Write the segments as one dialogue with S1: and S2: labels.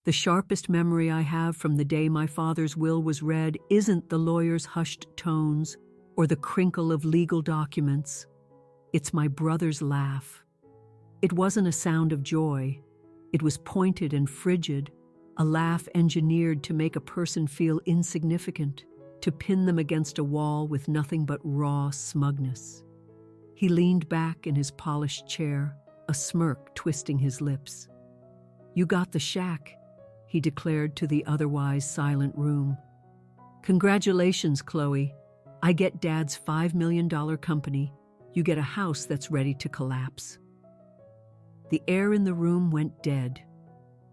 S1: The sharpest memory I have from the day my father's will was read isn't the lawyer's hushed tones or the crinkle of legal documents. It's my brother's laugh. It wasn't a sound of joy. It was pointed and frigid, a laugh engineered to make a person feel insignificant, to pin them against a wall with nothing but raw smugness. He leaned back in his polished chair, a smirk twisting his lips. "You got the shack," he declared to the otherwise silent room. "Congratulations, Chloe. I get Dad's $5 million company. You get a house that's ready to collapse." The air in the room went dead.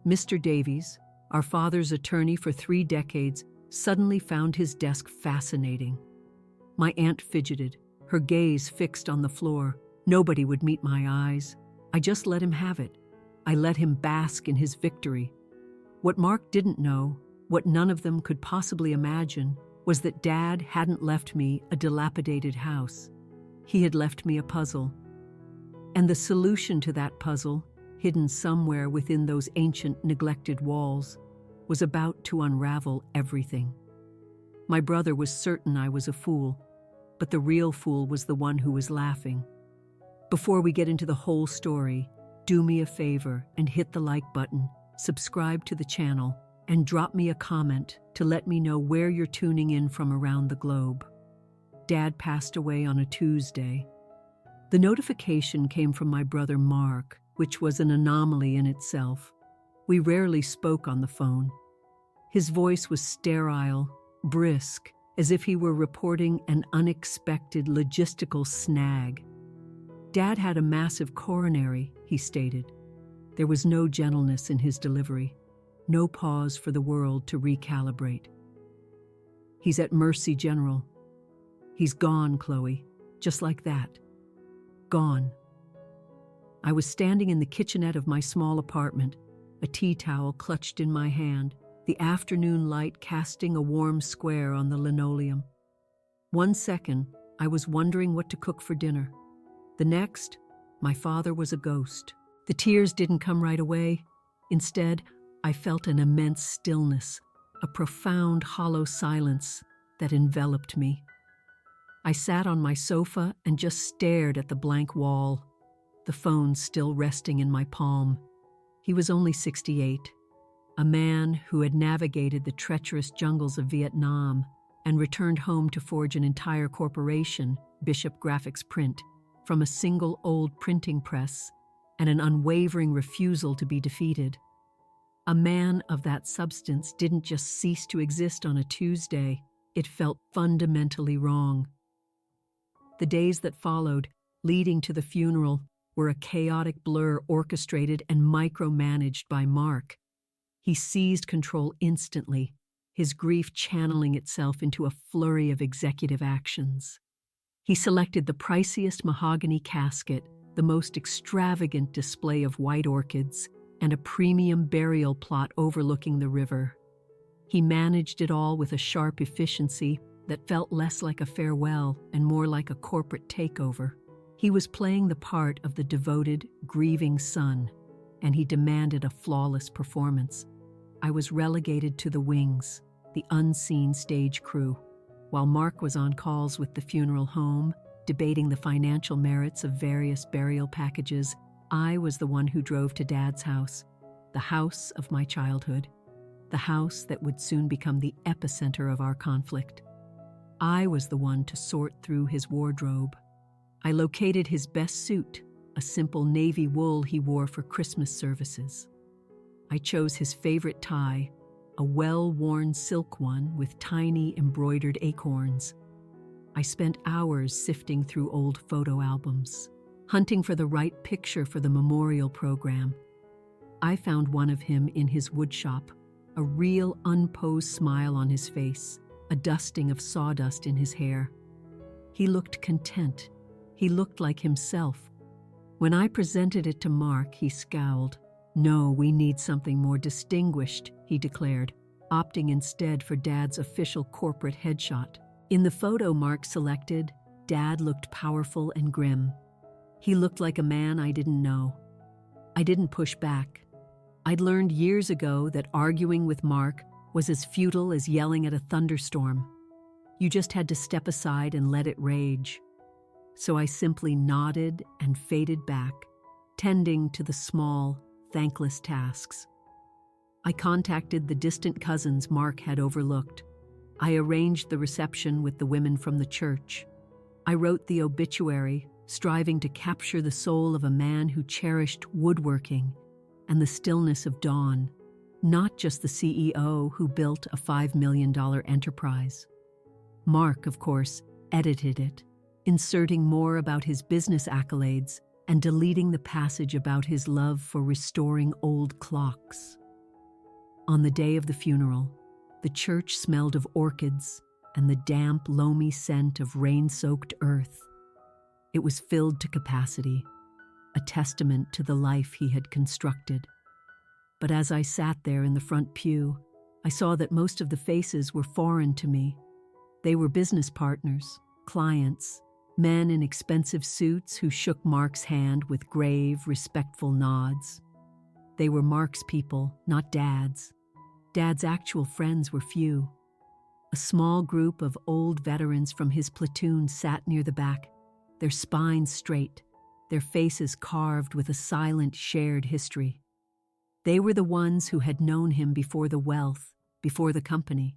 S1: Mr. Davies, our father's attorney for 3 decades, suddenly found his desk fascinating. My aunt fidgeted, her gaze fixed on the floor. Nobody would meet my eyes. I just let him have it. I let him bask in his victory. What Mark didn't know, what none of them could possibly imagine, was that Dad hadn't left me a dilapidated house. He had left me a puzzle. And the solution to that puzzle, hidden somewhere within those ancient, neglected walls, was about to unravel everything. My brother was certain I was a fool, but the real fool was the one who was laughing. Before we get into the whole story, do me a favor and hit the like button, subscribe to the channel, and drop me a comment to let me know where you're tuning in from around the globe. Dad passed away on a Tuesday. The notification came from my brother Mark, which was an anomaly in itself. We rarely spoke on the phone. His voice was sterile, brisk, as if he were reporting an unexpected logistical snag. Dad had a massive coronary, he stated. There was no gentleness in his delivery, no pause for the world to recalibrate. "He's at Mercy General. He's gone, Chloe, just like that. Gone." I was standing in the kitchenette of my small apartment, a tea towel clutched in my hand, the afternoon light casting a warm square on the linoleum. 1 second, I was wondering what to cook for dinner. The next, my father was a ghost. The tears didn't come right away. Instead, I felt an immense stillness, a profound, hollow silence that enveloped me. I sat on my sofa and just stared at the blank wall, the phone still resting in my palm. He was only 68, a man who had navigated the treacherous jungles of Vietnam and returned home to forge an entire corporation, Bishop Graphics Print, from a single old printing press and an unwavering refusal to be defeated. A man of that substance didn't just cease to exist on a Tuesday, it felt fundamentally wrong. The days that followed, leading to the funeral, were a chaotic blur orchestrated and micromanaged by Mark. He seized control instantly, his grief channeling itself into a flurry of executive actions. He selected the priciest mahogany casket, the most extravagant display of white orchids, and a premium burial plot overlooking the river. He managed it all with a sharp efficiency that felt less like a farewell and more like a corporate takeover. He was playing the part of the devoted, grieving son, and he demanded a flawless performance. I was relegated to the wings, the unseen stage crew. While Mark was on calls with the funeral home, debating the financial merits of various burial packages, I was the one who drove to Dad's house, the house of my childhood, the house that would soon become the epicenter of our conflict. I was the one to sort through his wardrobe. I located his best suit, a simple navy wool he wore for Christmas services. I chose his favorite tie, a well-worn silk one with tiny embroidered acorns. I spent hours sifting through old photo albums, hunting for the right picture for the memorial program. I found one of him in his woodshop, a real unposed smile on his face, a dusting of sawdust in his hair. He looked content. He looked like himself. When I presented it to Mark, he scowled. "No, we need something more distinguished," he declared, opting instead for Dad's official corporate headshot. In the photo Mark selected, Dad looked powerful and grim. He looked like a man I didn't know. I didn't push back. I'd learned years ago that arguing with Mark was as futile as yelling at a thunderstorm. You just had to step aside and let it rage. So I simply nodded and faded back, tending to the small, thankless tasks. I contacted the distant cousins Mark had overlooked. I arranged the reception with the women from the church. I wrote the obituary, striving to capture the soul of a man who cherished woodworking and the stillness of dawn, not just the CEO who built a $5 million enterprise. Mark, of course, edited it, inserting more about his business accolades and deleting the passage about his love for restoring old clocks. On the day of the funeral, the church smelled of orchids and the damp, loamy scent of rain-soaked earth. It was filled to capacity, a testament to the life he had constructed. But as I sat there in the front pew, I saw that most of the faces were foreign to me. They were business partners, clients, men in expensive suits who shook Mark's hand with grave, respectful nods. They were Mark's people, not Dad's. Dad's actual friends were few. A small group of old veterans from his platoon sat near the back, their spines straight, their faces carved with a silent, shared history. They were the ones who had known him before the wealth, before the company.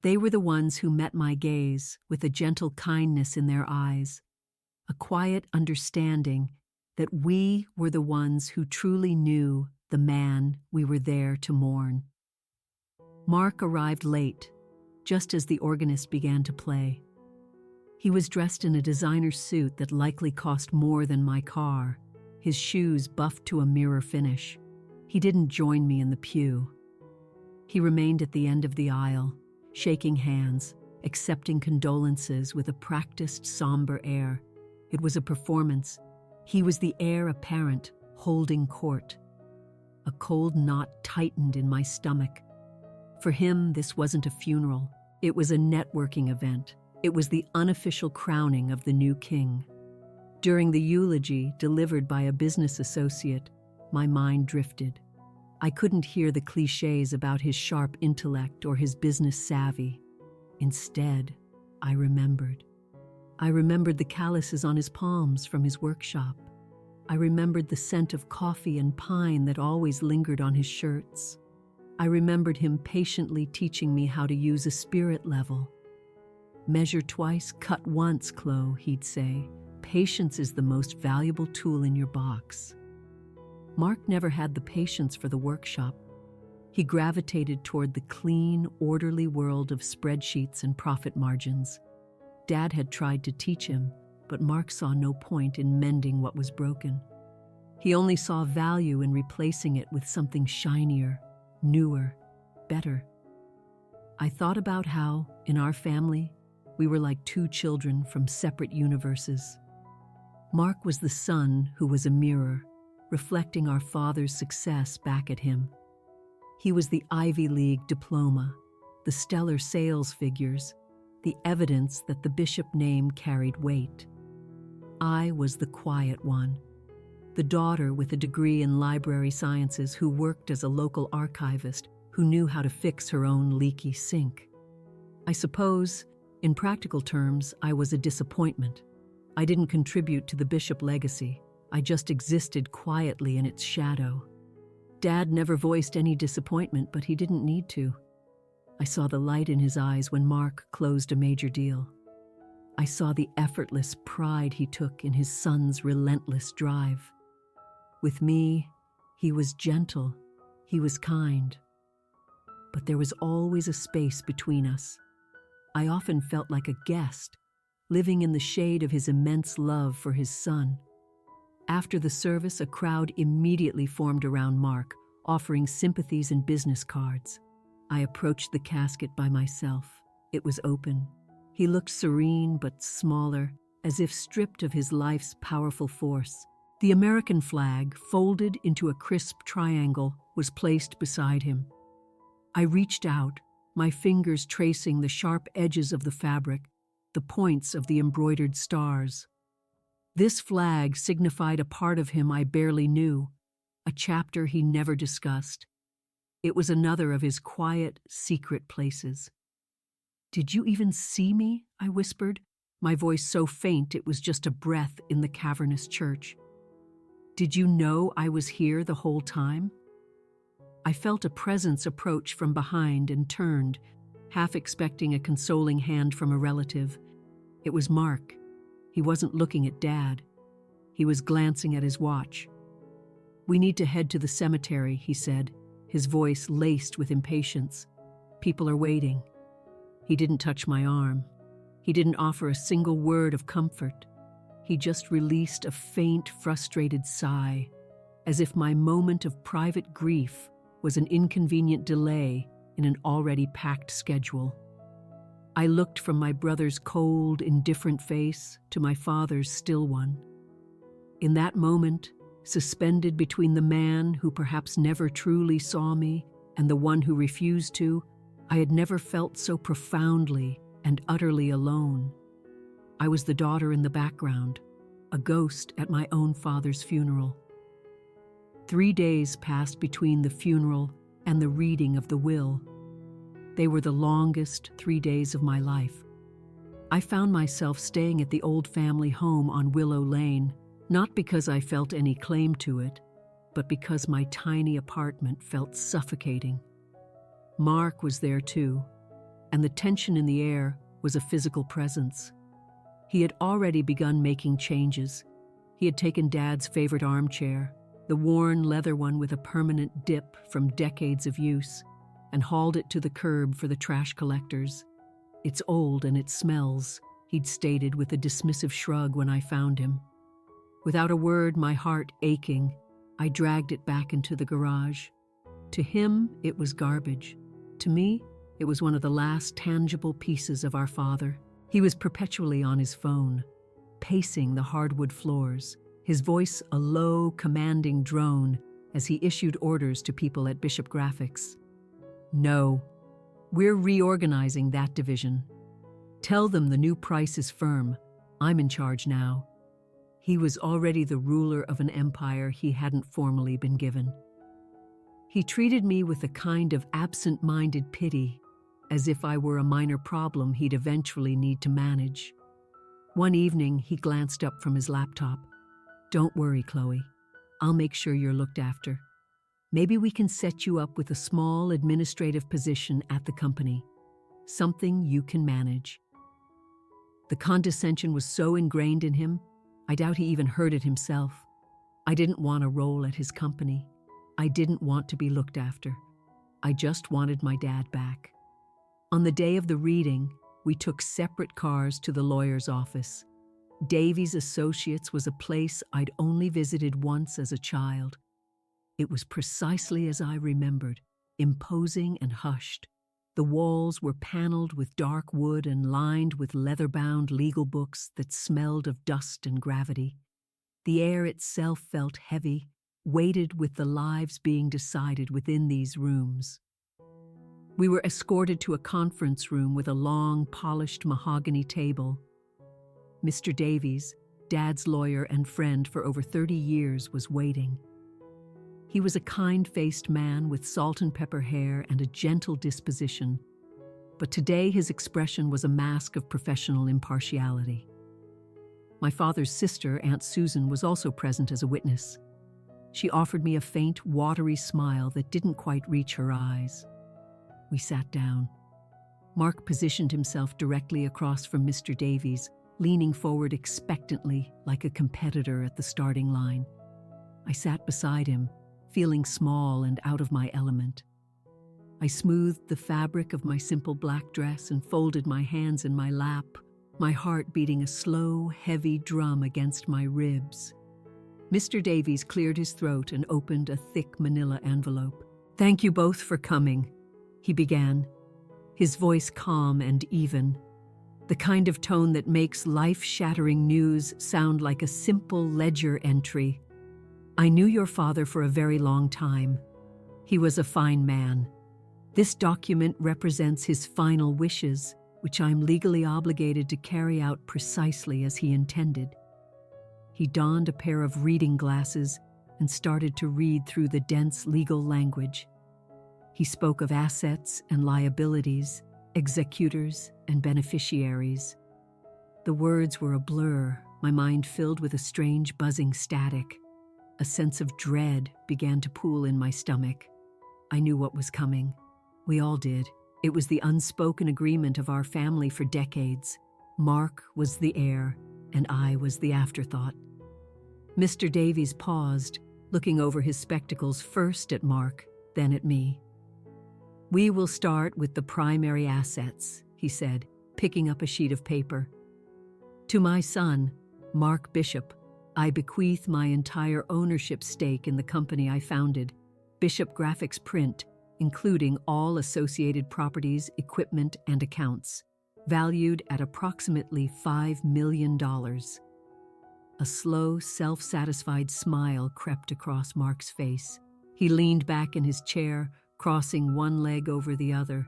S1: They were the ones who met my gaze with a gentle kindness in their eyes, a quiet understanding that we were the ones who truly knew the man we were there to mourn. Mark arrived late, just as the organist began to play. He was dressed in a designer suit that likely cost more than my car, his shoes buffed to a mirror finish. He didn't join me in the pew. He remained at the end of the aisle, shaking hands, accepting condolences with a practiced, somber air. It was a performance. He was the heir apparent, holding court. A cold knot tightened in my stomach. For him, this wasn't a funeral. It was a networking event. It was the unofficial crowning of the new king. During the eulogy delivered by a business associate, my mind drifted. I couldn't hear the cliches about his sharp intellect or his business savvy. Instead, I remembered. I remembered the calluses on his palms from his workshop. I remembered the scent of coffee and pine that always lingered on his shirts. I remembered him patiently teaching me how to use a spirit level. Measure twice, cut once, Chloe, he'd say. Patience is the most valuable tool in your box. Mark never had the patience for the workshop. He gravitated toward the clean, orderly world of spreadsheets and profit margins. Dad had tried to teach him, but Mark saw no point in mending what was broken. He only saw value in replacing it with something shinier, newer, better. I thought about how, in our family, we were like two children from separate universes. Mark was the son who was a mirror, reflecting our father's success back at him. He was the Ivy League diploma, the stellar sales figures, the evidence that the bishop name carried weight. I was the quiet one, the daughter with a degree in library sciences who worked as a local archivist who knew how to fix her own leaky sink. I suppose, in practical terms, I was a disappointment. I didn't contribute to the bishop legacy. I just existed quietly in its shadow. Dad never voiced any disappointment, but he didn't need to. I saw the light in his eyes when Mark closed a major deal. I saw the effortless pride he took in his son's relentless drive. With me, he was gentle, he was kind. But there was always a space between us. I often felt like a guest, living in the shade of his immense love for his son. After the service, a crowd immediately formed around Mark, offering sympathies and business cards. I approached the casket by myself. It was open. He looked serene but smaller, as if stripped of his life's powerful force. The American flag, folded into a crisp triangle, was placed beside him. I reached out, my fingers tracing the sharp edges of the fabric, the points of the embroidered stars. This flag signified a part of him I barely knew, a chapter he never discussed. It was another of his quiet, secret places. "Did you even see me?" I whispered, my voice so faint it was just a breath in the cavernous church. "Did you know I was here the whole time?" I felt a presence approach from behind and turned, half expecting a consoling hand from a relative. It was Mark. He wasn't looking at Dad. He was glancing at his watch. "We need to head to the cemetery," he said, his voice laced with impatience. "People are waiting." He didn't touch my arm. He didn't offer a single word of comfort. He just released a faint, frustrated sigh, as if my moment of private grief was an inconvenient delay in an already packed schedule. I looked from my brother's cold, indifferent face to my father's still one. In that moment, suspended between the man who perhaps never truly saw me and the one who refused to, I had never felt so profoundly and utterly alone. I was the daughter in the background, a ghost at my own father's funeral. 3 days passed between the funeral and the reading of the will. They were the longest 3 days of my life. I found myself staying at the old family home on Willow Lane, not because I felt any claim to it, but because my tiny apartment felt suffocating. Mark was there too, and the tension in the air was a physical presence. He had already begun making changes. He had taken Dad's favorite armchair, the worn leather one with a permanent dip from decades of use, and hauled it to the curb for the trash collectors. "It's old and it smells," he'd stated with a dismissive shrug when I found him. Without a word, my heart aching, I dragged it back into the garage. To him, it was garbage. To me, it was one of the last tangible pieces of our father. He was perpetually on his phone, pacing the hardwood floors, his voice a low, commanding drone as he issued orders to people at Bishop Graphics. "No, we're reorganizing that division. Tell them the new price is firm. I'm in charge now." He was already the ruler of an empire he hadn't formally been given. He treated me with a kind of absent-minded pity, as if I were a minor problem he'd eventually need to manage. One evening, he glanced up from his laptop. "Don't worry, Chloe. I'll make sure you're looked after. Maybe we can set you up with a small administrative position at the company. Something you can manage." The condescension was so ingrained in him, I doubt he even heard it himself. I didn't want a role at his company. I didn't want to be looked after. I just wanted my dad back. On the day of the reading, we took separate cars to the lawyer's office. Davies Associates was a place I'd only visited once as a child. It was precisely as I remembered, imposing and hushed. The walls were paneled with dark wood and lined with leather-bound legal books that smelled of dust and gravity. The air itself felt heavy, weighted with the lives being decided within these rooms. We were escorted to a conference room with a long, polished mahogany table. Mr. Davies, Dad's lawyer and friend for over 30 years, was waiting. He was a kind-faced man with salt and pepper hair and a gentle disposition, but today his expression was a mask of professional impartiality. My father's sister, Aunt Susan, was also present as a witness. She offered me a faint, watery smile that didn't quite reach her eyes. We sat down. Mark positioned himself directly across from Mr. Davies, leaning forward expectantly like a competitor at the starting line. I sat beside him, feeling small and out of my element. I smoothed the fabric of my simple black dress and folded my hands in my lap, my heart beating a slow, heavy drum against my ribs. Mr. Davies cleared his throat and opened a thick manila envelope. "Thank you both for coming," he began, his voice calm and even, the kind of tone that makes life-shattering news sound like a simple ledger entry. "I knew your father for a very long time. He was a fine man. This document represents his final wishes, which I'm legally obligated to carry out precisely as he intended." He donned a pair of reading glasses, and started to read through the dense legal language. He spoke of assets and liabilities, executors and beneficiaries. The words were a blur, my mind filled with a strange buzzing static. A sense of dread began to pool in my stomach. I knew what was coming. We all did. It was the unspoken agreement of our family for decades. Mark was the heir, and I was the afterthought. Mr. Davies paused, looking over his spectacles first at Mark, then at me. "We will start with the primary assets," he said, picking up a sheet of paper. "To my son, Mark Bishop, I bequeath my entire ownership stake in the company I founded, Bishop Graphics Print, including all associated properties, equipment, and accounts, valued at approximately $5 million. A slow, self-satisfied smile crept across Mark's face. He leaned back in his chair, crossing one leg over the other.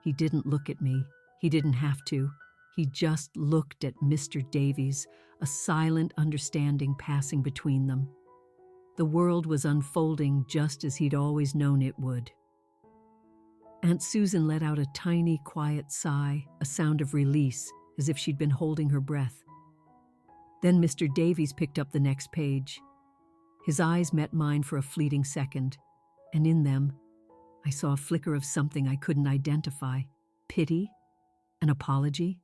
S1: He didn't look at me. He didn't have to. He just looked at Mr. Davies, a silent understanding passing between them. The world was unfolding just as he'd always known it would. Aunt Susan let out a tiny, quiet sigh, a sound of release, as if she'd been holding her breath. Then Mr. Davies picked up the next page. His eyes met mine for a fleeting second, and in them, I saw a flicker of something I couldn't identify. Pity? An apology?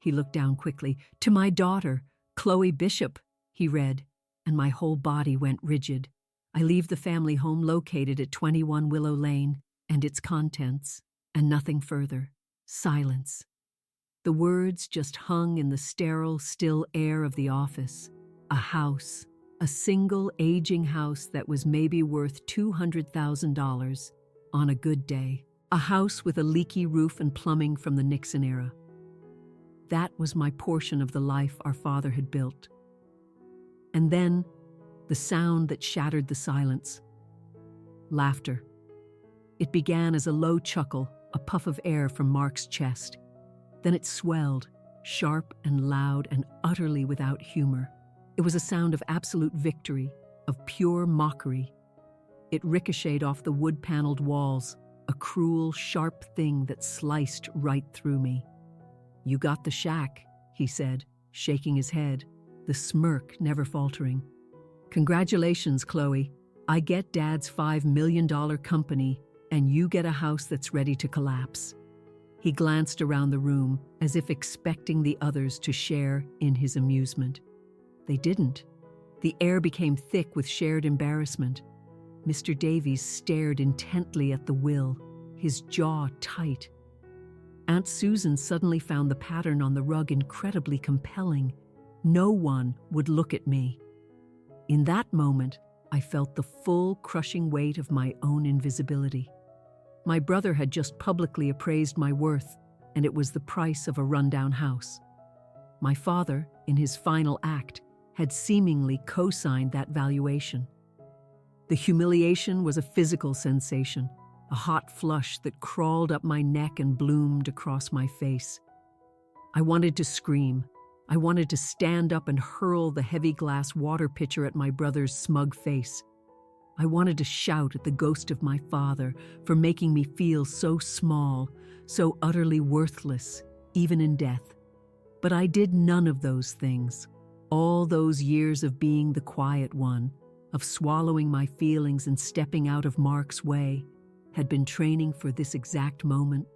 S1: He looked down quickly. "To my daughter, Chloe Bishop," he read, and my whole body went rigid. "I leave the family home located at 21 Willow Lane and its contents, and nothing further. Silence." The words just hung in the sterile, still air of the office. A house, a single aging house that was maybe worth $200,000 on a good day. A house with a leaky roof and plumbing from the Nixon era. That was my portion of the life our father had built. And then, the sound that shattered the silence. Laughter. It began as a low chuckle, a puff of air from Mark's chest. Then it swelled, sharp and loud and utterly without humor. It was a sound of absolute victory, of pure mockery. It ricocheted off the wood-paneled walls, a cruel, sharp thing that sliced right through me. "You got the shack," he said, shaking his head, the smirk never faltering. "Congratulations, Chloe. I get Dad's $5 million company, and you get a house that's ready to collapse." He glanced around the room, as if expecting the others to share in his amusement. They didn't. The air became thick with shared embarrassment. Mr. Davies stared intently at the will, his jaw tight. Aunt Susan suddenly found the pattern on the rug incredibly compelling. No one would look at me. In that moment, I felt the full, crushing weight of my own invisibility. My brother had just publicly appraised my worth, and it was the price of a rundown house. My father, in his final act, had seemingly co-signed that valuation. The humiliation was a physical sensation, a hot flush that crawled up my neck and bloomed across my face. I wanted to scream. I wanted to stand up and hurl the heavy glass water pitcher at my brother's smug face. I wanted to shout at the ghost of my father for making me feel so small, so utterly worthless, even in death. But I did none of those things. All those years of being the quiet one, of swallowing my feelings and stepping out of Mark's way, had been training for this exact moment.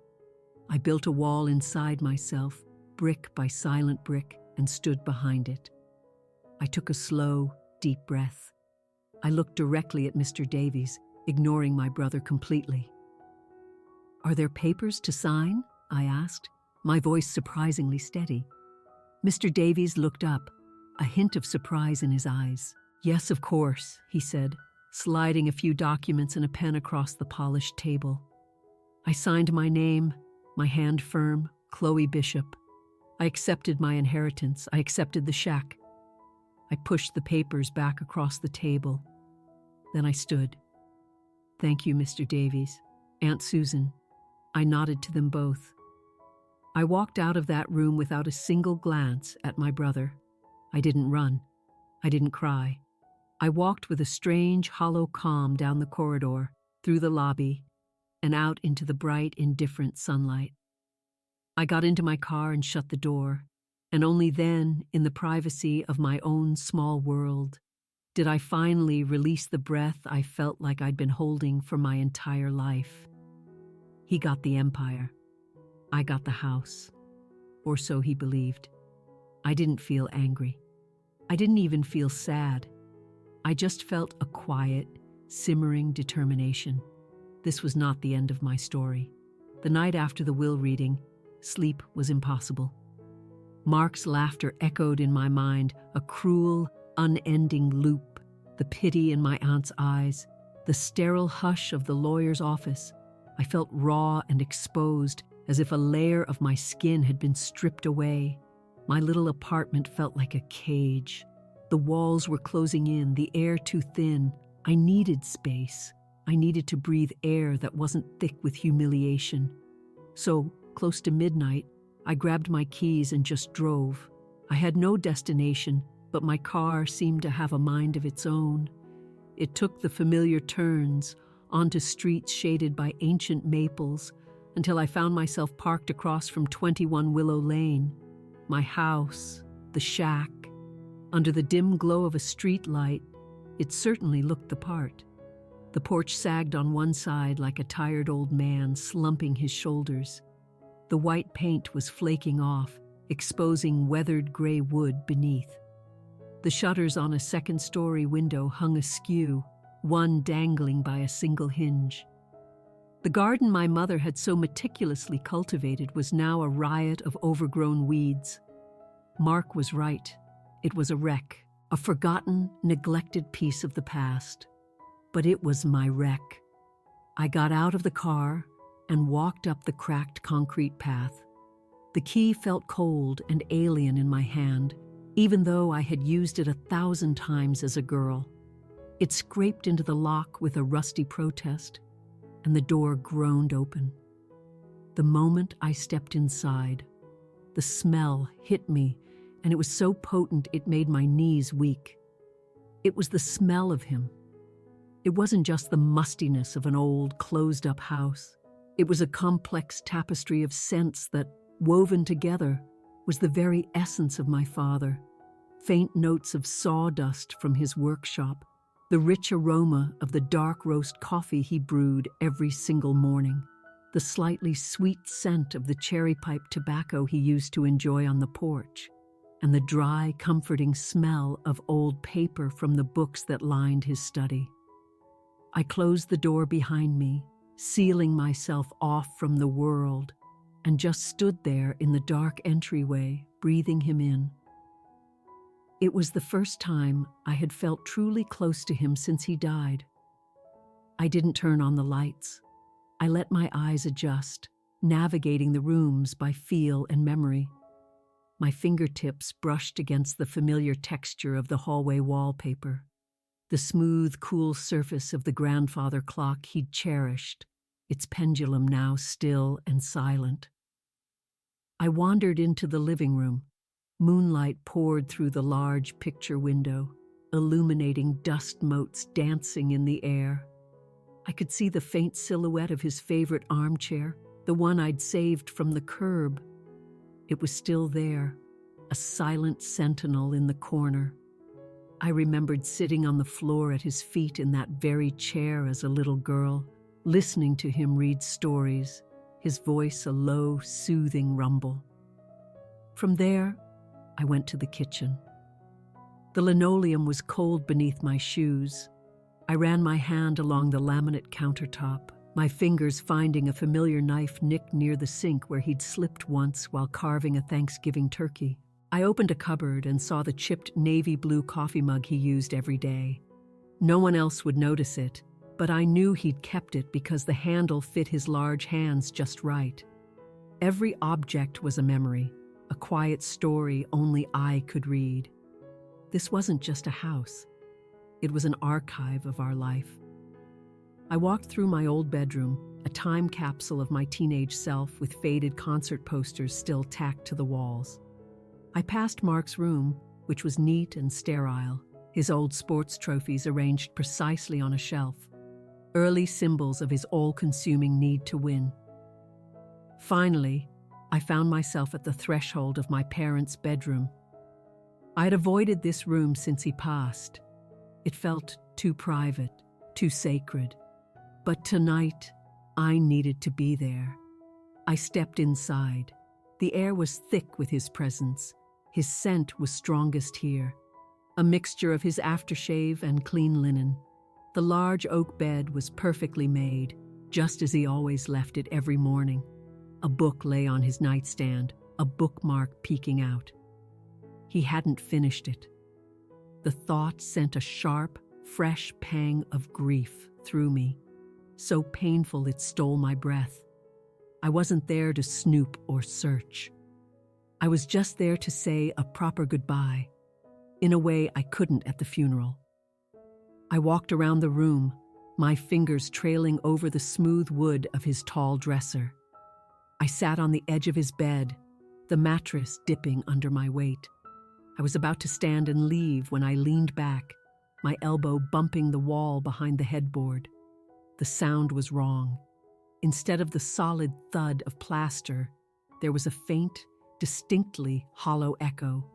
S1: I built a wall inside myself, brick by silent brick, and stood behind it. I took a slow, deep breath. I looked directly at Mr. Davies, ignoring my brother completely. "Are there papers to sign?" I asked, my voice surprisingly steady. Mr. Davies looked up, a hint of surprise in his eyes. "Yes, of course," he said, sliding a few documents and a pen across the polished table. I signed my name, my hand firm, Chloe Bishop. I accepted my inheritance. I accepted the shack. I pushed the papers back across the table. Then I stood. "Thank you, Mr. Davies. Aunt Susan." I nodded to them both. I walked out of that room without a single glance at my brother. I didn't run. I didn't cry. I walked with a strange, hollow calm down the corridor, through the lobby, and out into the bright, indifferent sunlight. I got into my car and shut the door, and only then, in the privacy of my own small world, did I finally release the breath I felt like I'd been holding for my entire life. He got the empire. I got the house. Or so he believed. I didn't feel angry. I didn't even feel sad. I just felt a quiet, simmering determination. This was not the end of my story. The night after the will reading, sleep was impossible. Mark's laughter echoed in my mind, a cruel, unending loop, the pity in my aunt's eyes, the sterile hush of the lawyer's office. I felt raw and exposed, as if a layer of my skin had been stripped away. My little apartment felt like a cage. The walls were closing in, the air too thin. I needed space. I needed to breathe air that wasn't thick with humiliation. So, close to midnight, I grabbed my keys and just drove. I had no destination, but my car seemed to have a mind of its own. It took the familiar turns, onto streets shaded by ancient maples, until I found myself parked across from 21 Willow Lane. My house, the shack. Under the dim glow of a street light, it certainly looked the part. The porch sagged on one side like a tired old man slumping his shoulders. The white paint was flaking off, exposing weathered gray wood beneath. The shutters on a second-story window hung askew, one dangling by a single hinge. The garden my mother had so meticulously cultivated was now a riot of overgrown weeds. Mark was right. It was a wreck, a forgotten, neglected piece of the past. But it was my wreck. I got out of the car and walked up the cracked concrete path. The key felt cold and alien in my hand, even though I had used it 1,000 times as a girl. It scraped into the lock with a rusty protest, and the door groaned open. The moment I stepped inside, the smell hit me, and it was so potent it made my knees weak. It was the smell of him. It wasn't just the mustiness of an old, closed-up house. It was a complex tapestry of scents that, woven together, was the very essence of my father. Faint notes of sawdust from his workshop, the rich aroma of the dark roast coffee he brewed every single morning, the slightly sweet scent of the cherry pipe tobacco he used to enjoy on the porch, and the dry, comforting smell of old paper from the books that lined his study. I closed the door behind me, sealing myself off from the world, and just stood there in the dark entryway, breathing him in. It was the first time I had felt truly close to him since he died. I didn't turn on the lights. I let my eyes adjust, navigating the rooms by feel and memory. My fingertips brushed against the familiar texture of the hallway wallpaper, the smooth, cool surface of the grandfather clock he'd cherished, its pendulum now still and silent. I wandered into the living room. Moonlight poured through the large picture window, illuminating dust motes dancing in the air. I could see the faint silhouette of his favorite armchair, the one I'd saved from the curb. It was still there, a silent sentinel in the corner. I remembered sitting on the floor at his feet in that very chair as a little girl, listening to him read stories, his voice a low, soothing rumble. From there, I went to the kitchen. The linoleum was cold beneath my shoes. I ran my hand along the laminate countertop, my fingers finding a familiar knife nicked near the sink where he'd slipped once while carving a Thanksgiving turkey. I opened a cupboard and saw the chipped navy blue coffee mug he used every day. No one else would notice it, but I knew he'd kept it because the handle fit his large hands just right. Every object was a memory, a quiet story only I could read. This wasn't just a house. It was an archive of our life. I walked through my old bedroom, a time capsule of my teenage self with faded concert posters still tacked to the walls. I passed Mark's room, which was neat and sterile, his old sports trophies arranged precisely on a shelf, early symbols of his all-consuming need to win. Finally, I found myself at the threshold of my parents' bedroom. I had avoided this room since he passed. It felt too private, too sacred. But tonight, I needed to be there. I stepped inside. The air was thick with his presence. His scent was strongest here, a mixture of his aftershave and clean linen. The large oak bed was perfectly made, just as he always left it every morning. A book lay on his nightstand, a bookmark peeking out. He hadn't finished it. The thought sent a sharp, fresh pang of grief through me, so painful it stole my breath. I wasn't there to snoop or search. I was just there to say a proper goodbye, in a way I couldn't at the funeral. I walked around the room, my fingers trailing over the smooth wood of his tall dresser. I sat on the edge of his bed, the mattress dipping under my weight. I was about to stand and leave when I leaned back, my elbow bumping the wall behind the headboard. The sound was wrong. Instead of the solid thud of plaster, there was a faint, distinctly hollow echo.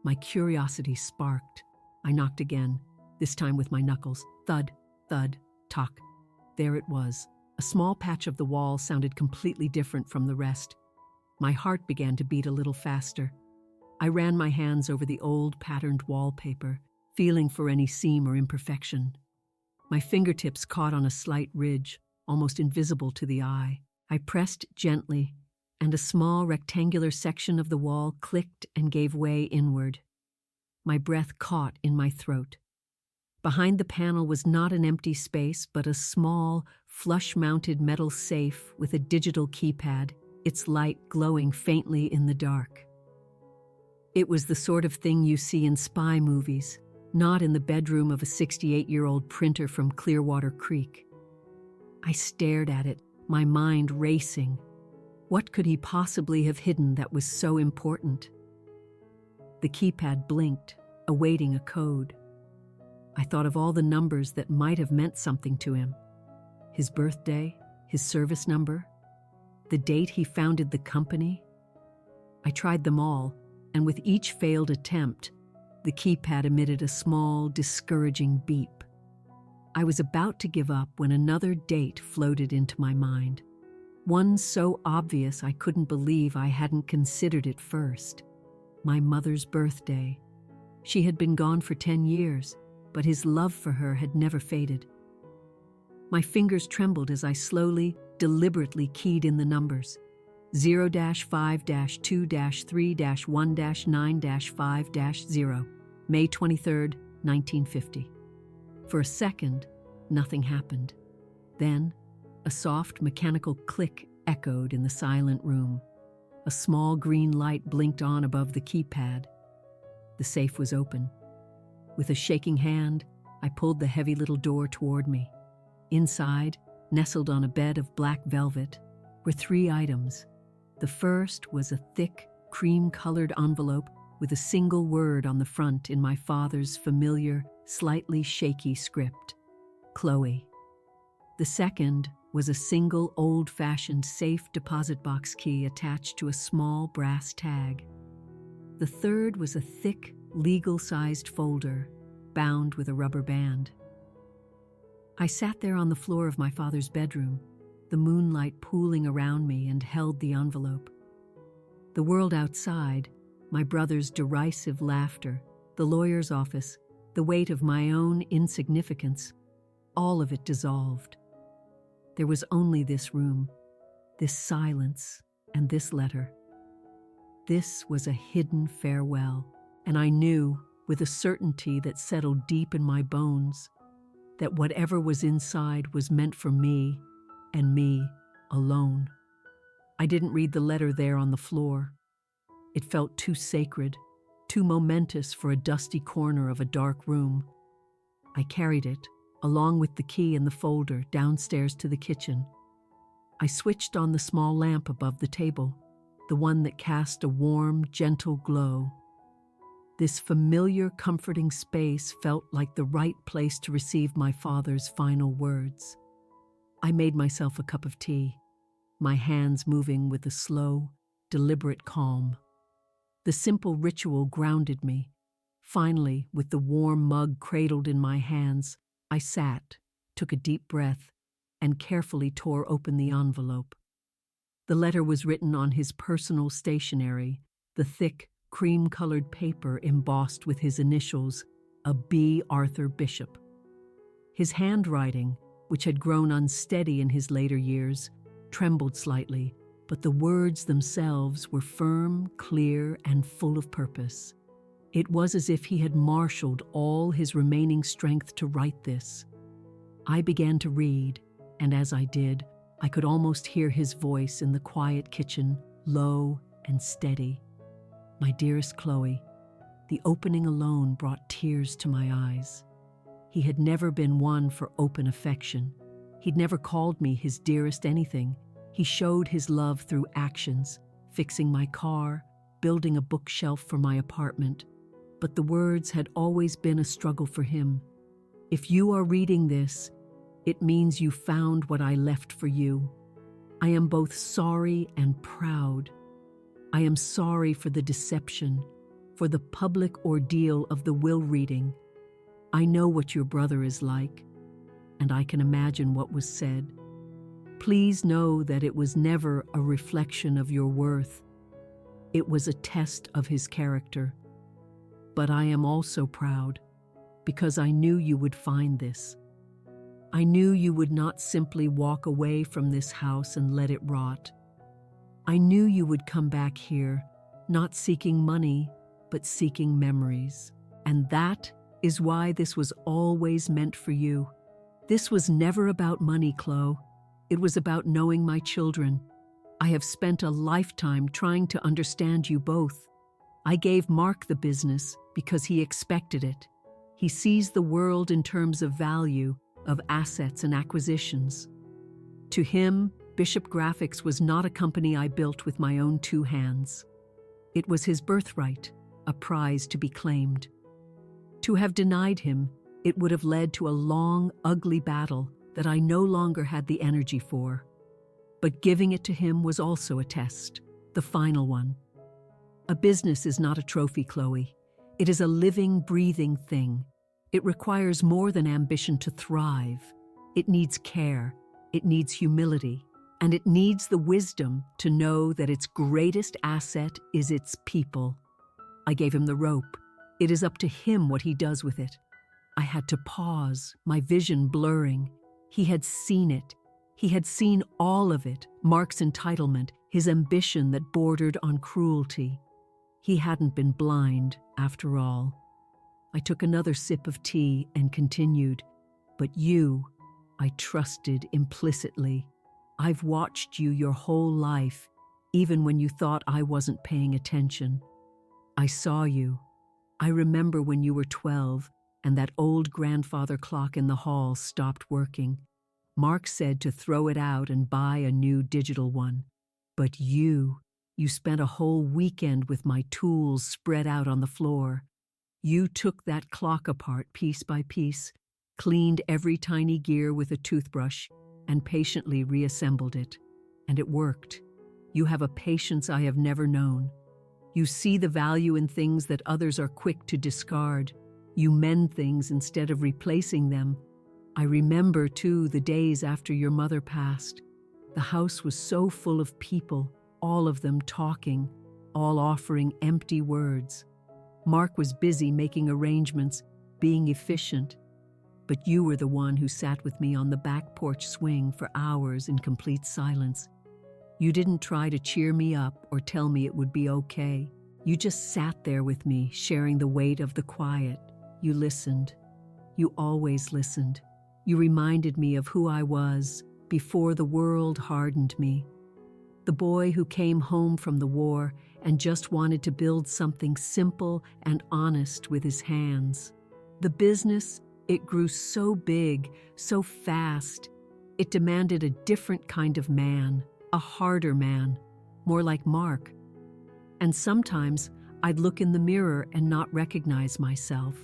S1: My curiosity sparked. I knocked again, this time with my knuckles. Thud, thud, tock. There it was. A small patch of the wall sounded completely different from the rest. My heart began to beat a little faster. I ran my hands over the old patterned wallpaper, feeling for any seam or imperfection. My fingertips caught on a slight ridge, almost invisible to the eye. I pressed gently, and a small rectangular section of the wall clicked and gave way inward. My breath caught in my throat. Behind the panel was not an empty space, but a small, flush-mounted metal safe with a digital keypad, its light glowing faintly in the dark. It was the sort of thing you see in spy movies, not in the bedroom of a 68-year-old printer from Clearwater Creek. I stared at it, my mind racing. What could he possibly have hidden that was so important? The keypad blinked, awaiting a code. I thought of all the numbers that might have meant something to him. His birthday, his service number, the date he founded the company. I tried them all, and with each failed attempt, the keypad emitted a small, discouraging beep. I was about to give up when another date floated into my mind. One so obvious I couldn't believe I hadn't considered it first. My mother's birthday. She had been gone for 10 years, but his love for her had never faded. My fingers trembled as I slowly, deliberately keyed in the numbers. 0-5-2-3-1-9-5-0, May 23, 1950. For a second, nothing happened. Then, a soft mechanical click echoed in the silent room. A small green light blinked on above the keypad. The safe was open. With a shaking hand, I pulled the heavy little door toward me. Inside, nestled on a bed of black velvet, were 3 items. The first was a thick, cream-colored envelope with a single word on the front in my father's familiar, slightly shaky script. Chloe. The second was a single old-fashioned safe deposit box key attached to a small brass tag. The third was a thick, legal-sized folder, bound with a rubber band. I sat there on the floor of my father's bedroom, the moonlight pooling around me, and held the envelope. The world outside, my brother's derisive laughter, the lawyer's office, the weight of my own insignificance, all of it dissolved. There was only this room, this silence, and this letter. This was a hidden farewell, and I knew, with a certainty that settled deep in my bones, that whatever was inside was meant for me, and me alone. I didn't read the letter there on the floor. It felt too sacred, too momentous for a dusty corner of a dark room. I carried it, along with the key and the folder, downstairs to the kitchen. I switched on the small lamp above the table, the one that cast a warm, gentle glow. This familiar, comforting space felt like the right place to receive my father's final words. I made myself a cup of tea, my hands moving with a slow, deliberate calm. The simple ritual grounded me. Finally, with the warm mug cradled in my hands, I sat, took a deep breath, and carefully tore open the envelope. The letter was written on his personal stationery, the thick, cream-colored paper embossed with his initials, a B. Arthur Bishop. His handwriting, which had grown unsteady in his later years, trembled slightly, but the words themselves were firm, clear, and full of purpose. It was as if he had marshaled all his remaining strength to write this. I began to read, and as I did, I could almost hear his voice in the quiet kitchen, low and steady. My dearest Chloe, the opening alone brought tears to my eyes. He had never been one for open affection. He'd never called me his dearest anything. He showed his love through actions, fixing my car, building a bookshelf for my apartment. But the words had always been a struggle for him. If you are reading this, it means you found what I left for you. I am both sorry and proud. I am sorry for the deception, for the public ordeal of the will reading. I know what your brother is like, and I can imagine what was said. Please know that it was never a reflection of your worth. It was a test of his character. But I am also proud, because I knew you would find this. I knew you would not simply walk away from this house and let it rot. I knew you would come back here, not seeking money, but seeking memories. And that is why this was always meant for you. This was never about money, Chloe. It was about knowing my children. I have spent a lifetime trying to understand you both. I gave Mark the business because he expected it. He sees the world in terms of value, of assets and acquisitions. To him, Bishop Graphics was not a company I built with my own two hands. It was his birthright, a prize to be claimed. To have denied him, it would have led to a long, ugly battle that I no longer had the energy for. But giving it to him was also a test, the final one. A business is not a trophy, Chloe. It is a living, breathing thing. It requires more than ambition to thrive. It needs care, it needs humility, and it needs the wisdom to know that its greatest asset is its people. I gave him the rope. It is up to him what he does with it. I had to pause, my vision blurring. He had seen it. He had seen all of it, Mark's entitlement, his ambition that bordered on cruelty. He hadn't been blind, after all. I took another sip of tea and continued. But you, I trusted implicitly. I've watched you your whole life, even when you thought I wasn't paying attention. I saw you. I remember when you were 12 and that old grandfather clock in the hall stopped working. Mark said to throw it out and buy a new digital one. But you spent a whole weekend with my tools spread out on the floor. You took that clock apart piece by piece, cleaned every tiny gear with a toothbrush, and patiently reassembled it. And it worked. You have a patience I have never known. You see the value in things that others are quick to discard. You mend things instead of replacing them. I remember, too, the days after your mother passed. The house was so full of people, all of them talking, all offering empty words. Mark was busy making arrangements, being efficient. But you were the one who sat with me on the back porch swing for hours in complete silence. You didn't try to cheer me up or tell me it would be okay. You just sat there with me, sharing the weight of the quiet. You listened. You always listened. You reminded me of who I was before the world hardened me. The boy who came home from the war and just wanted to build something simple and honest with his hands. The business, it grew so big, so fast. It demanded a different kind of man, a harder man, more like Mark. And sometimes I'd look in the mirror and not recognize myself.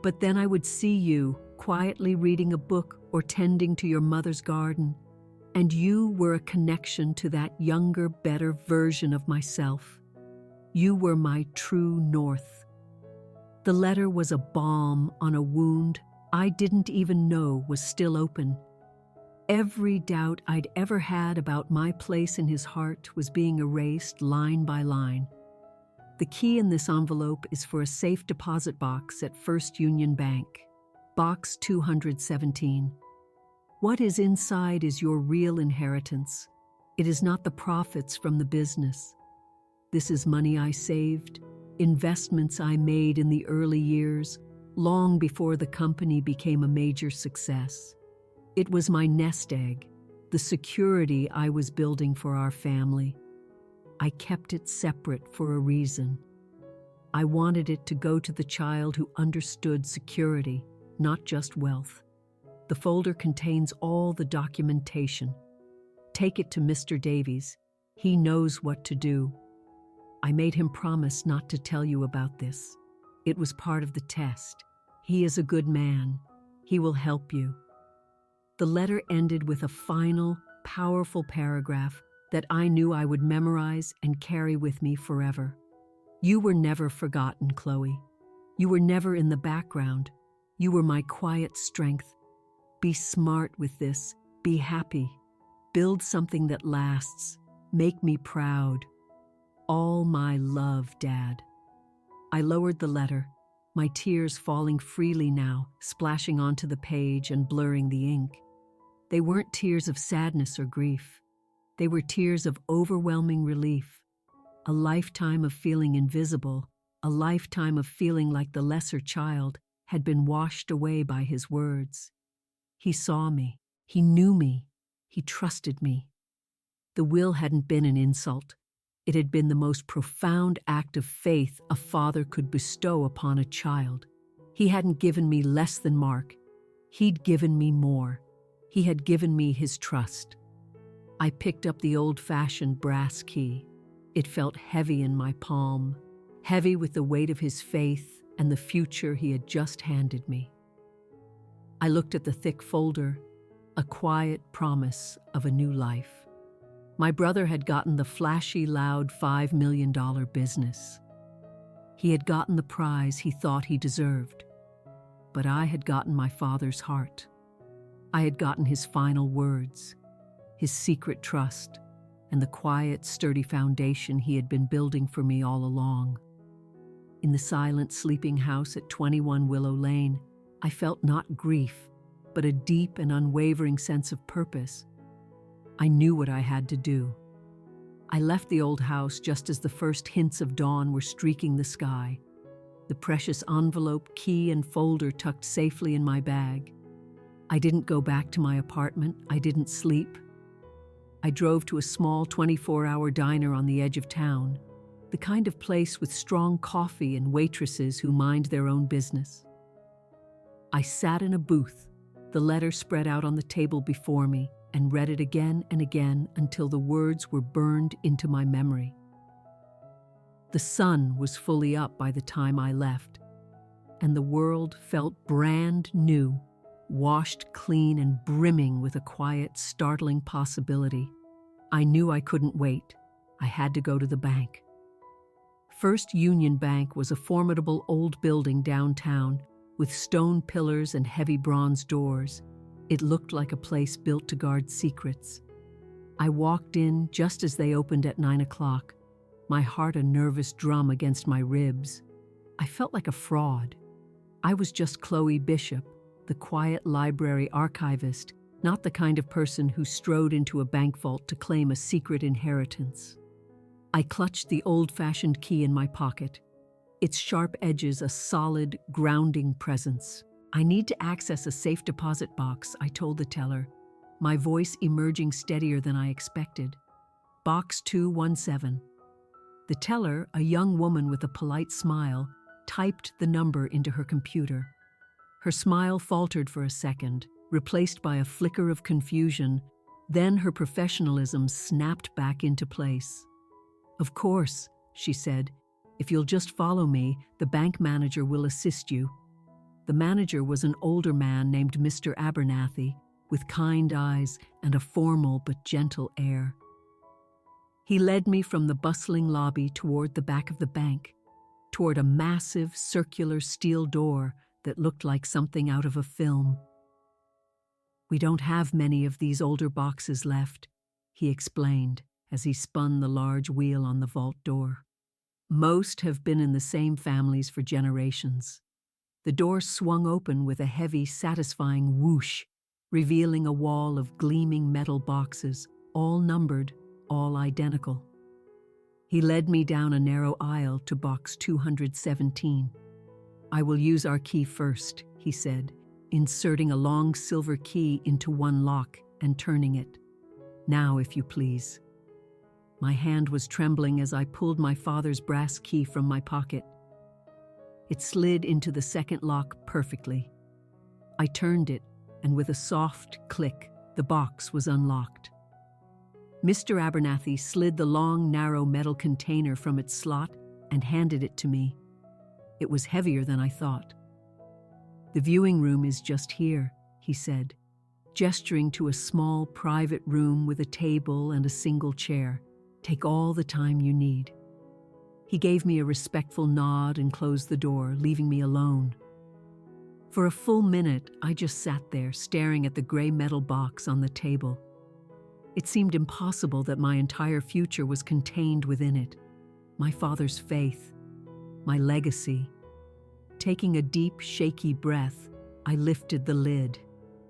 S1: But then I would see you, quietly reading a book or tending to your mother's garden, and you were a connection to that younger, better version of myself. You were my true north. The letter was a balm on a wound I didn't even know was still open. Every doubt I'd ever had about my place in his heart was being erased line by line. The key in this envelope is for a safe deposit box at First Union Bank, Box 217. What is inside is your real inheritance. It is not the profits from the business. This is money I saved, investments I made in the early years, long before the company became a major success. It was my nest egg, the security I was building for our family. I kept it separate for a reason. I wanted it to go to the child who understood security, not just wealth. The folder contains all the documentation. Take it to Mr. Davies. He knows what to do. I made him promise not to tell you about this. It was part of the test. He is a good man. He will help you. The letter ended with a final, powerful paragraph that I knew I would memorize and carry with me forever. You were never forgotten, Chloe. You were never in the background. You were my quiet strength. Be smart with this. Be happy. Build something that lasts. Make me proud. All my love, Dad. I lowered the letter, my tears falling freely now, splashing onto the page and blurring the ink. They weren't tears of sadness or grief. They were tears of overwhelming relief. A lifetime of feeling invisible, a lifetime of feeling like the lesser child, had been washed away by his words. He saw me. He knew me. He trusted me. The will hadn't been an insult. It had been the most profound act of faith a father could bestow upon a child. He hadn't given me less than Mark. He'd given me more. He had given me his trust. I picked up the old-fashioned brass key. It felt heavy in my palm, heavy with the weight of his faith and the future he had just handed me. I looked at the thick folder, a quiet promise of a new life. My brother had gotten the flashy, loud $5 million business. He had gotten the prize he thought he deserved. But I had gotten my father's heart. I had gotten his final words, his secret trust, and the quiet, sturdy foundation he had been building for me all along. In the silent sleeping house at 21 Willow Lane, I felt not grief, but a deep and unwavering sense of purpose. I knew what I had to do. I left the old house just as the first hints of dawn were streaking the sky, the precious envelope, key, and folder tucked safely in my bag. I didn't go back to my apartment. I didn't sleep. I drove to a small 24-hour diner on the edge of town, the kind of place with strong coffee and waitresses who mind their own business. I sat in a booth, the letter spread out on the table before me, and read it again and again until the words were burned into my memory. The sun was fully up by the time I left, and the world felt brand new, washed clean and brimming with a quiet, startling possibility. I knew I couldn't wait. I had to go to the bank. First Union Bank was a formidable old building downtown with stone pillars and heavy bronze doors. It looked like a place built to guard secrets. I walked in just as they opened at 9 o'clock, my heart a nervous drum against my ribs. I felt like a fraud. I was just Chloe Bishop, the quiet library archivist, not the kind of person who strode into a bank vault to claim a secret inheritance. I clutched the old-fashioned key in my pocket, its sharp edges a solid, grounding presence. I need to access a safe deposit box, I told the teller, my voice emerging steadier than I expected. Box 217. The teller, a young woman with a polite smile, typed the number into her computer. Her smile faltered for a second, replaced by a flicker of confusion. Then her professionalism snapped back into place. "Of course," she said. If you'll just follow me, the bank manager will assist you." The manager was an older man named Mr. Abernathy, with kind eyes and a formal but gentle air. He led me from the bustling lobby toward the back of the bank, toward a massive circular steel door that looked like something out of a film. "We don't have many of these older boxes left," he explained as he spun the large wheel on the vault door. "Most have been in the same families for generations." The door swung open with a heavy, satisfying whoosh, revealing a wall of gleaming metal boxes, all numbered, all identical. He led me down a narrow aisle to box 217. "I will use our key first," he said, inserting a long silver key into one lock and turning it. "Now, if you please." My hand was trembling as I pulled my father's brass key from my pocket. It slid into the second lock perfectly. I turned it, and with a soft click, the box was unlocked. Mr. Abernathy slid the long, narrow metal container from its slot and handed it to me. It was heavier than I thought. "The viewing room is just here," he said, gesturing to a small private room with a table and a single chair. "Take all the time you need." He gave me a respectful nod and closed the door, leaving me alone. For a full minute, I just sat there, staring at the gray metal box on the table. It seemed impossible that my entire future was contained within it. My father's faith, my legacy. Taking a deep, shaky breath, I lifted the lid.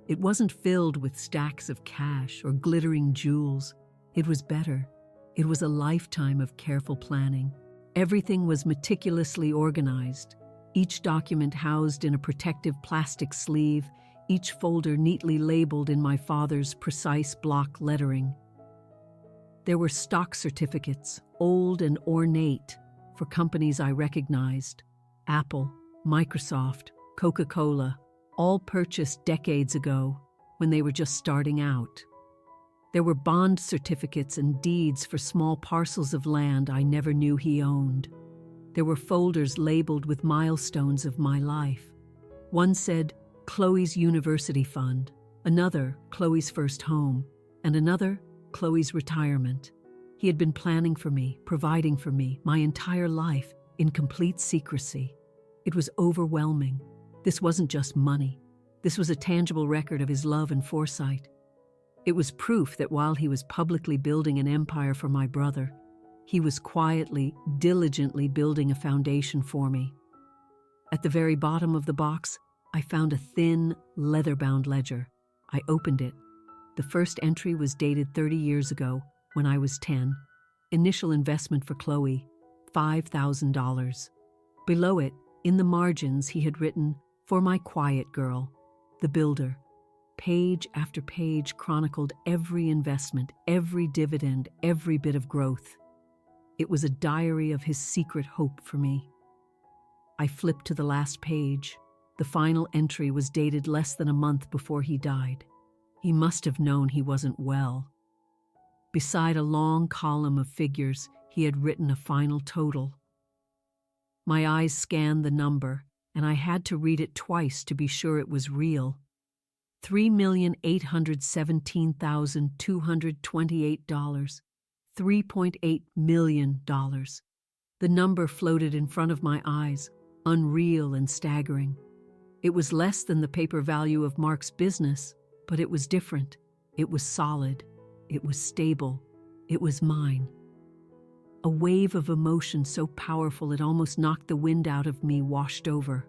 S1: It wasn't filled with stacks of cash or glittering jewels. It was better. It was a lifetime of careful planning. Everything was meticulously organized, each document housed in a protective plastic sleeve, each folder neatly labeled in my father's precise block lettering. There were stock certificates, old and ornate, for companies I recognized: Apple, Microsoft, Coca-Cola, all purchased decades ago when they were just starting out. There were bond certificates and deeds for small parcels of land I never knew he owned. There were folders labeled with milestones of my life. One said, "Chloe's University Fund," another, "Chloe's First Home," and another, "Chloe's Retirement." He had been planning for me, providing for me, my entire life, in complete secrecy. It was overwhelming. This wasn't just money. This was a tangible record of his love and foresight. It was proof that while he was publicly building an empire for my brother, he was quietly, diligently building a foundation for me. At the very bottom of the box, I found a thin, leather-bound ledger. I opened it. The first entry was dated 30 years ago, when I was 10. Initial investment for Chloe, $5,000. Below it, in the margins, he had written, "For my quiet girl, the builder." Page after page chronicled every investment, every dividend, every bit of growth. It was a diary of his secret hope for me. I flipped to the last page. The final entry was dated less than a month before he died. He must have known he wasn't well. Beside a long column of figures, he had written a final total. My eyes scanned the number, and I had to read it twice to be sure it was real. $3,817,228. $3.8 million. The number floated in front of my eyes, unreal and staggering. It was less than the paper value of Mark's business, but it was different. It was solid. It was stable. It was mine. A wave of emotion so powerful it almost knocked the wind out of me washed over.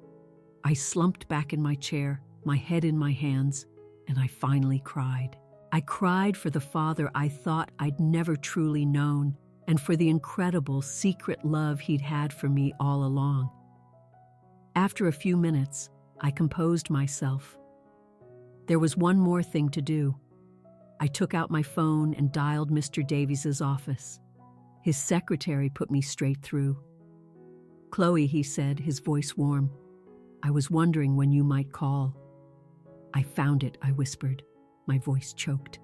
S1: I slumped back in my chair, my head in my hands, and I finally cried. I cried for the father I thought I'd never truly known, and for the incredible secret love he'd had for me all along. After a few minutes, I composed myself. There was one more thing to do. I took out my phone and dialed Mr. Davies's office. His secretary put me straight through. "Chloe," he said, his voice warm. "I was wondering when you might call." "I found it," I whispered. My voice choked.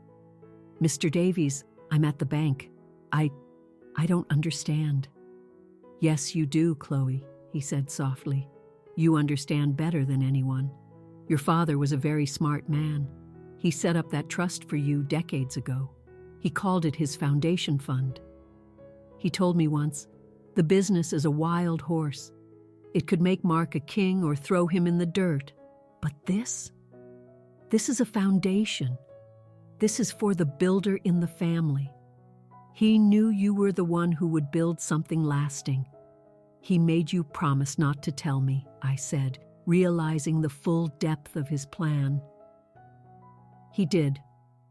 S1: "Mr. Davies, I'm at the bank. I don't understand." Yes, you do, Chloe, he said softly. You understand better than anyone. Your father was a very smart man. He set up that trust for you decades ago. He called it his foundation fund. He told me once, the business is a wild horse. It could make Mark a king or throw him in the dirt. But this is a foundation. This is for the builder in the family. He knew you were the one who would build something lasting. He made you promise not to tell me, I said, realizing the full depth of his plan. He did,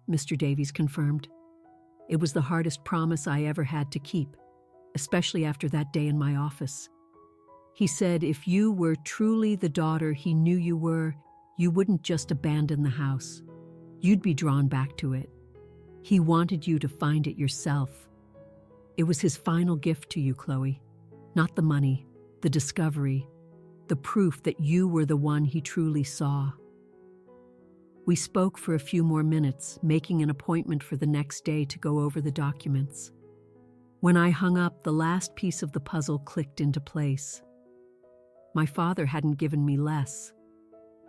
S1: Mr. Davies confirmed. It was the hardest promise I ever had to keep, especially after that day in my office. He said if you were truly the daughter he knew you were, you wouldn't just abandon the house. You'd be drawn back to it. He wanted you to find it yourself. It was his final gift to you, Chloe. Not the money, the discovery, the proof that you were the one he truly saw. We spoke for a few more minutes, making an appointment for the next day to go over the documents. When I hung up, the last piece of the puzzle clicked into place. My father hadn't given me less.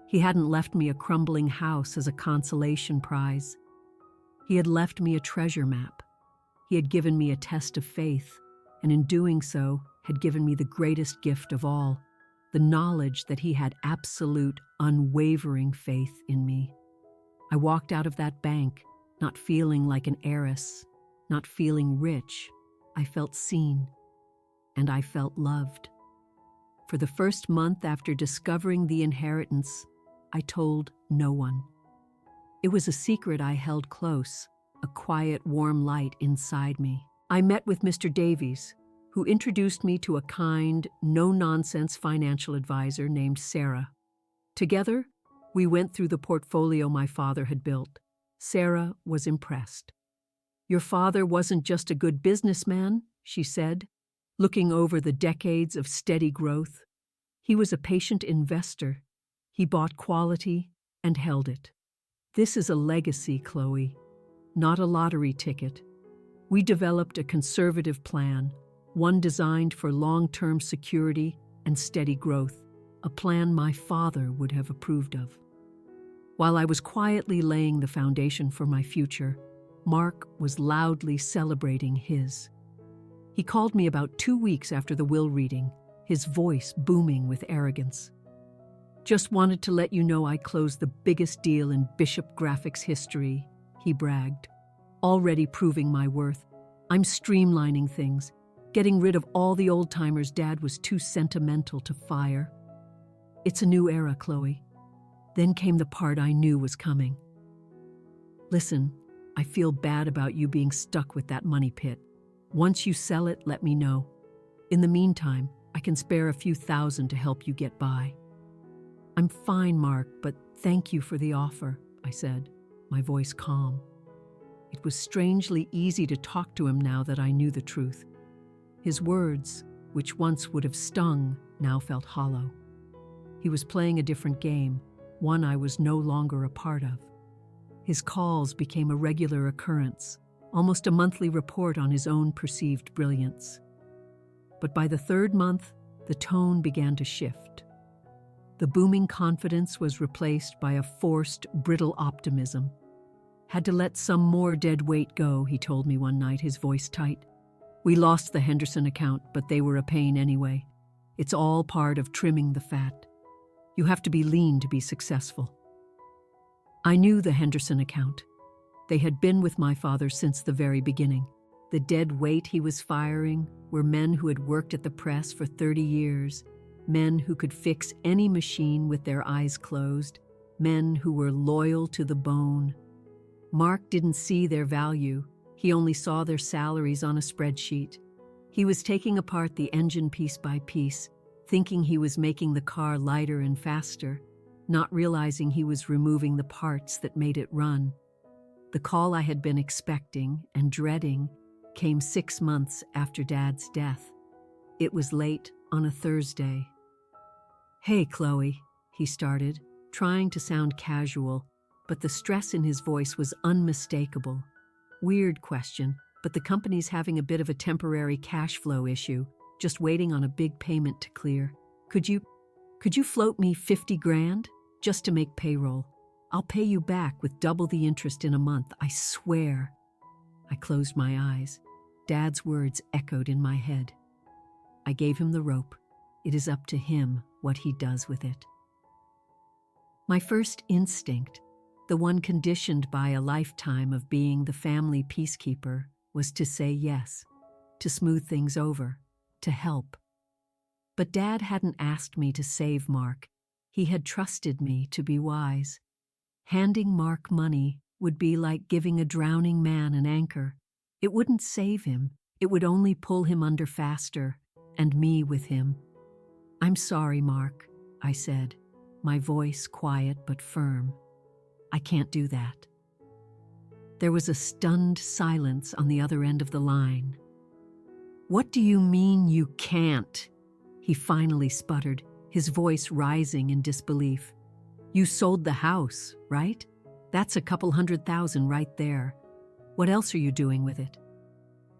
S1: He hadn't left me a crumbling house as a consolation prize. He had left me a treasure map. He had given me a test of faith, and in doing so, had given me the greatest gift of all, the knowledge that he had absolute, unwavering faith in me. I walked out of that bank, not feeling like an heiress, not feeling rich. I felt seen, and I felt loved. For the first month after discovering the inheritance, I told no one. It was a secret I held close, a quiet, warm light inside me. I met with Mr. Davies, who introduced me to a kind, no-nonsense financial advisor named Sarah. Together, we went through the portfolio my father had built. Sarah was impressed. Your father wasn't just a good businessman, she said, looking over the decades of steady growth. He was a patient investor. He bought quality and held it. This is a legacy, Chloe, not a lottery ticket. We developed a conservative plan, one designed for long-term security and steady growth, a plan my father would have approved of. While I was quietly laying the foundation for my future, Mark was loudly celebrating his. He called me about 2 weeks after the will reading, his voice booming with arrogance. Just wanted to let you know I closed the biggest deal in Bishop Graphics history, he bragged, already proving my worth. I'm streamlining things, getting rid of all the old-timers Dad was too sentimental to fire. It's a new era, Chloe. Then came the part I knew was coming. Listen, I feel bad about you being stuck with that money pit. Once you sell it, let me know. In the meantime, I can spare a few thousand to help you get by. I'm fine, Mark, but thank you for the offer, I said, my voice calm. It was strangely easy to talk to him now that I knew the truth. His words, which once would have stung, now felt hollow. He was playing a different game, one I was no longer a part of. His calls became a regular occurrence, almost a monthly report on his own perceived brilliance. But by the third month, the tone began to shift. The booming confidence was replaced by a forced, brittle optimism. Had to let some more dead weight go, he told me one night, his voice tight. We lost the Henderson account, but they were a pain anyway. It's all part of trimming the fat. You have to be lean to be successful. I knew the Henderson account. They had been with my father since the very beginning. The dead weight he was firing were men who had worked at the press for 30 years, men who could fix any machine with their eyes closed, men who were loyal to the bone. Mark didn't see their value. He only saw their salaries on a spreadsheet. He was taking apart the engine piece by piece, thinking he was making the car lighter and faster, not realizing he was removing the parts that made it run. The call I had been expecting and dreading came 6 months after Dad's death. It was late on a Thursday. Hey, Chloe, he started, trying to sound casual, but the stress in his voice was unmistakable. Weird question, but the company's having a bit of a temporary cash flow issue. just waiting on a big payment to clear. Could you float me 50 grand just to make payroll? I'll pay you back with double the interest in a month, I swear. I closed my eyes. Dad's words echoed in my head. I gave him the rope. It is up to him what he does with it. My first instinct, the one conditioned by a lifetime of being the family peacekeeper, was to say yes, to smooth things over, to help. But Dad hadn't asked me to save Mark. He had trusted me to be wise. Handing Mark money would be like giving a drowning man an anchor. It wouldn't save him. It would only pull him under faster, and me with him. "I'm sorry, Mark," I said, my voice quiet but firm. "I can't do that." There was a stunned silence on the other end of the line. "What do you mean you can't?" he finally sputtered, his voice rising in disbelief. "You sold the house, right? That's a couple $100,000 right there. What else are you doing with it?"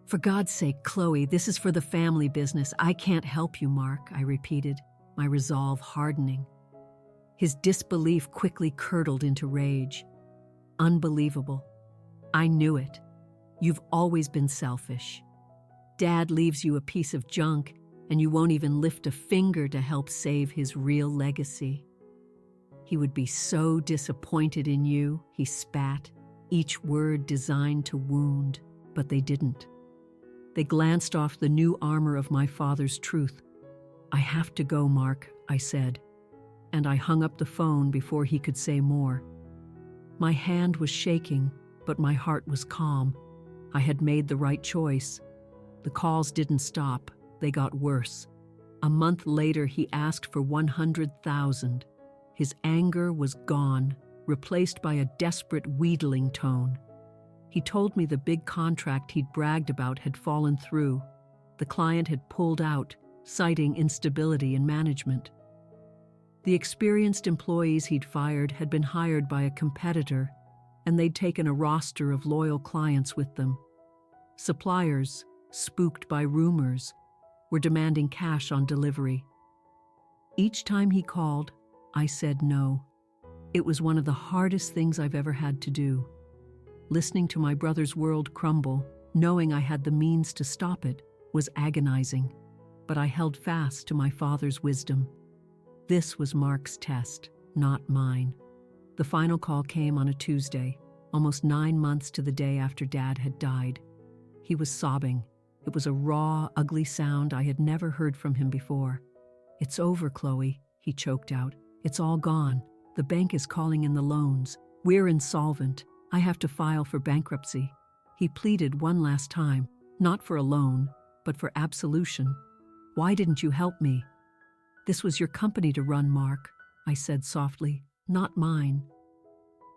S1: "For God's sake, Chloe, this is for the family business. I can't help you, Mark," I repeated, my resolve hardening. His disbelief quickly curdled into rage. "Unbelievable. I knew it. You've always been selfish. Dad leaves you a piece of junk, and you won't even lift a finger to help save his real legacy. He would be so disappointed in you," he spat, each word designed to wound, but they didn't. They glanced off the new armor of my father's truth. "I have to go, Mark," I said, and I hung up the phone before he could say more. My hand was shaking, but my heart was calm. I had made the right choice. The calls didn't stop. They got worse. A month later, he asked for $100,000. His anger was gone, replaced by a desperate wheedling tone. He told me the big contract he'd bragged about had fallen through. The client had pulled out, citing instability in management. The experienced employees he'd fired had been hired by a competitor, and they'd taken a roster of loyal clients with them. Suppliers, spooked by rumors, were demanding cash on delivery. Each time he called, I said no. It was one of the hardest things I've ever had to do. Listening to my brother's world crumble, knowing I had the means to stop it, was agonizing. But I held fast to my father's wisdom. This was Mark's test, not mine. The final call came on a Tuesday, almost 9 months to the day after Dad had died. He was sobbing. It was a raw, ugly sound I had never heard from him before. "It's over, Chloe," he choked out. "It's all gone. The bank is calling in the loans. We're insolvent. I have to file for bankruptcy." He pleaded one last time, not for a loan, but for absolution. "Why didn't you help me?" "This was your company to run, Mark," I said softly, "not mine."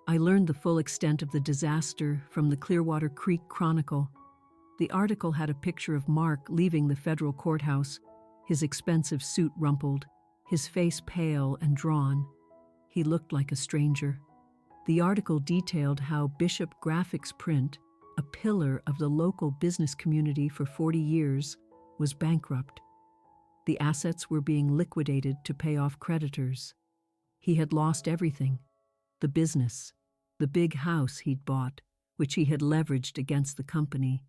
S1: I learned the full extent of the disaster from the Clearwater Creek Chronicle. The article had a picture of Mark leaving the federal courthouse, his expensive suit rumpled, his face pale and drawn. He looked like a stranger. The article detailed how Bishop Graphics Print, a pillar of the local business community for 40 years, was bankrupt. The assets were being liquidated to pay off creditors. He had lost everything: the business, the big house he'd bought, which he had leveraged against the company,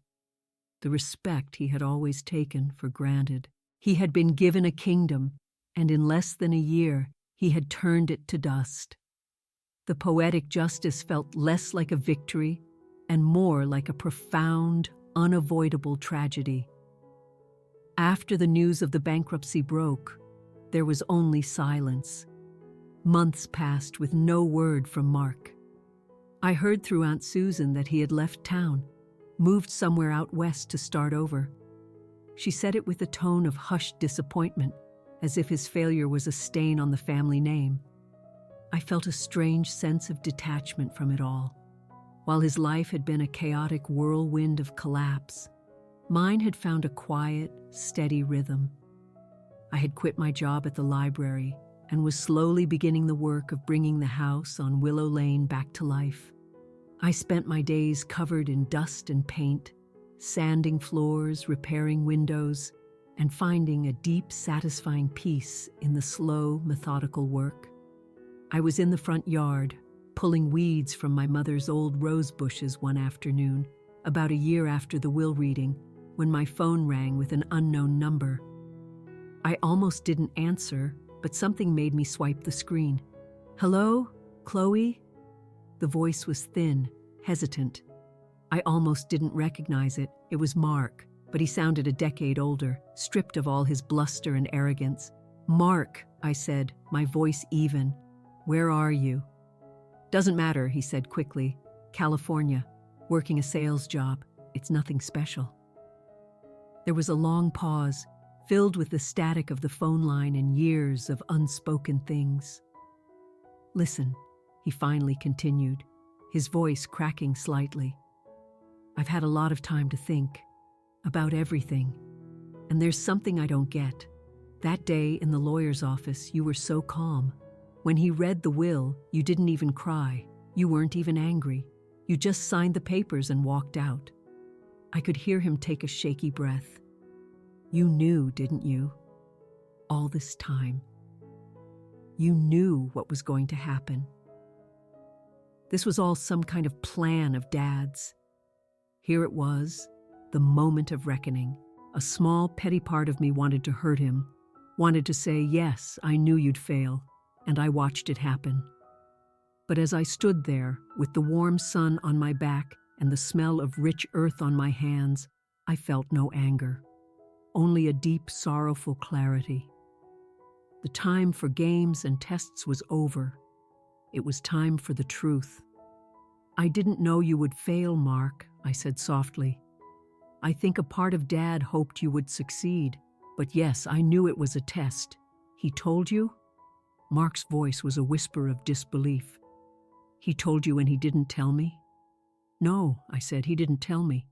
S1: the respect he had always taken for granted. He had been given a kingdom, and in less than a year, he had turned it to dust. The poetic justice felt less like a victory and more like a profound, unavoidable tragedy. After the news of the bankruptcy broke, there was only silence. Months passed with no word from Mark. I heard through Aunt Susan that he had left town, moved somewhere out west to start over. She said it with a tone of hushed disappointment, as if his failure was a stain on the family name. I felt a strange sense of detachment from it all. While his life had been a chaotic whirlwind of collapse, mine had found a quiet, steady rhythm. I had quit my job at the library and was slowly beginning the work of bringing the house on Willow Lane back to life. I spent my days covered in dust and paint, sanding floors, repairing windows, and finding a deep, satisfying peace in the slow, methodical work. I was in the front yard, pulling weeds from my mother's old rose bushes one afternoon, about a year after the will reading, when my phone rang with an unknown number. I almost didn't answer, but something made me swipe the screen. "Hello, Chloe?" The voice was thin, hesitant. I almost didn't recognize it. It was Mark, but he sounded a decade older, stripped of all his bluster and arrogance. "Mark," I said, my voice even. "Where are you?" "Doesn't matter," he said quickly. "California, working a sales job. It's nothing special." There was a long pause, filled with the static of the phone line and years of unspoken things. "Listen," he finally continued, his voice cracking slightly. "I've had a lot of time to think about everything, and there's something I don't get. That day in the lawyer's office, you were so calm. When he read the will, you didn't even cry. You weren't even angry. You just signed the papers and walked out." I could hear him take a shaky breath. "You knew, didn't you? All this time. You knew what was going to happen. This was all some kind of plan of Dad's." Here it was, the moment of reckoning. A small, petty part of me wanted to hurt him, wanted to say, "Yes, I knew you'd fail," and I watched it happen. But as I stood there, with the warm sun on my back and the smell of rich earth on my hands, I felt no anger, only a deep, sorrowful clarity. The time for games and tests was over. It was time for the truth. "I didn't know you would fail, Mark," I said softly. "I think a part of Dad hoped you would succeed, but yes, I knew it was a test." "He told you?" Mark's voice was a whisper of disbelief. "He told you and he didn't tell me?" "No," I said, "he didn't tell me.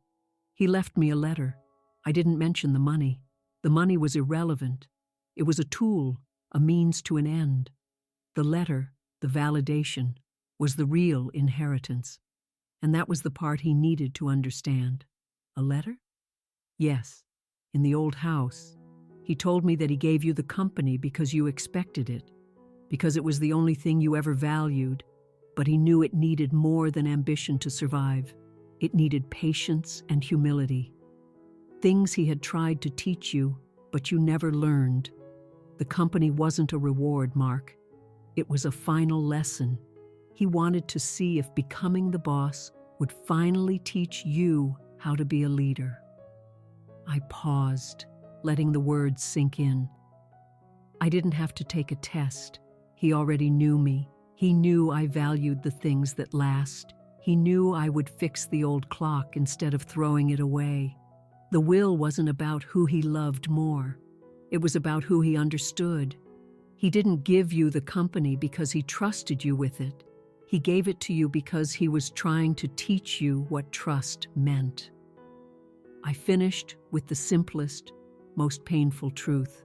S1: He left me a letter. I didn't mention the money. The money was irrelevant. It was a tool, a means to an end. The letter, the validation, was the real inheritance. And that was the part he needed to understand." "A letter?" "Yes, in the old house. He told me that he gave you the company because you expected it, because it was the only thing you ever valued, but he knew it needed more than ambition to survive. It needed patience and humility. Things he had tried to teach you, but you never learned. The company wasn't a reward, Mark. It was a final lesson. He wanted to see if becoming the boss would finally teach you how to be a leader." I paused, letting the words sink in. I didn't have to take a test. He already knew me. He knew I valued the things that last. He knew I would fix the old clock instead of throwing it away. The will wasn't about who he loved more. It was about who he understood. He didn't give you the company because he trusted you with it. He gave it to you because he was trying to teach you what trust meant. I finished with the simplest, most painful truth.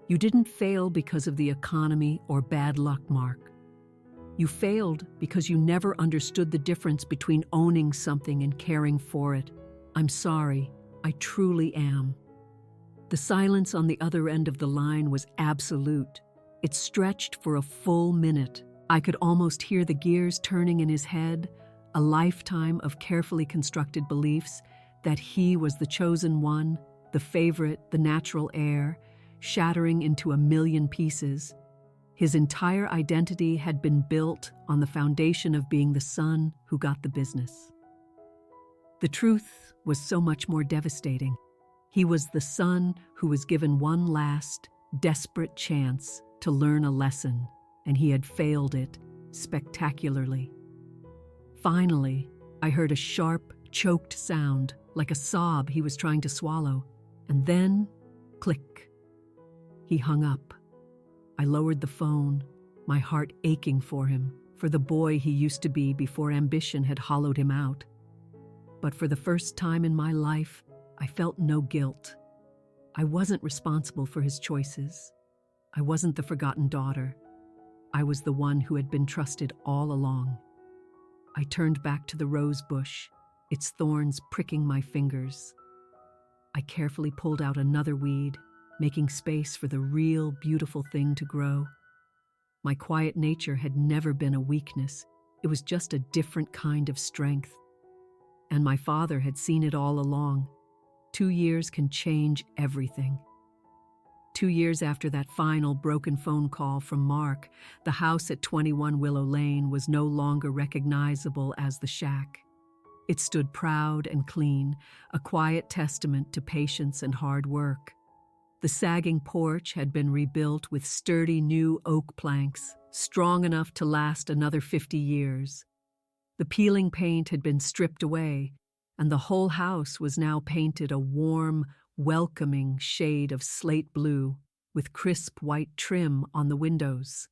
S1: You didn't fail because of the economy or bad luck, Mark. You failed because you never understood the difference between owning something and caring for it. I'm sorry, I truly am. The silence on the other end of the line was absolute. It stretched for a full minute. I could almost hear the gears turning in his head, a lifetime of carefully constructed beliefs that he was the chosen one, the favorite, the natural heir, shattering into a million pieces. His entire identity had been built on the foundation of being the son who got the business. The truth was so much more devastating. He was the son who was given one last, desperate chance to learn a lesson, and he had failed it spectacularly. Finally, I heard a sharp, choked sound, like a sob he was trying to swallow, and then, click. He hung up. I lowered the phone, my heart aching for him, for the boy he used to be before ambition had hollowed him out. But for the first time in my life, I felt no guilt. I wasn't responsible for his choices. I wasn't the forgotten daughter. I was the one who had been trusted all along. I turned back to the rose bush, its thorns pricking my fingers. I carefully pulled out another weed, making space for the real, beautiful thing to grow. My quiet nature had never been a weakness. It was just a different kind of strength. And my father had seen it all along. 2 years can change everything. 2 years after that final broken phone call from Mark, the house at 21 Willow Lane was no longer recognizable as the shack. It stood proud and clean, a quiet testament to patience and hard work. The sagging porch had been rebuilt with sturdy new oak planks, strong enough to last another 50 years. The peeling paint had been stripped away, and the whole house was now painted a warm, welcoming shade of slate blue with crisp white trim on the windows.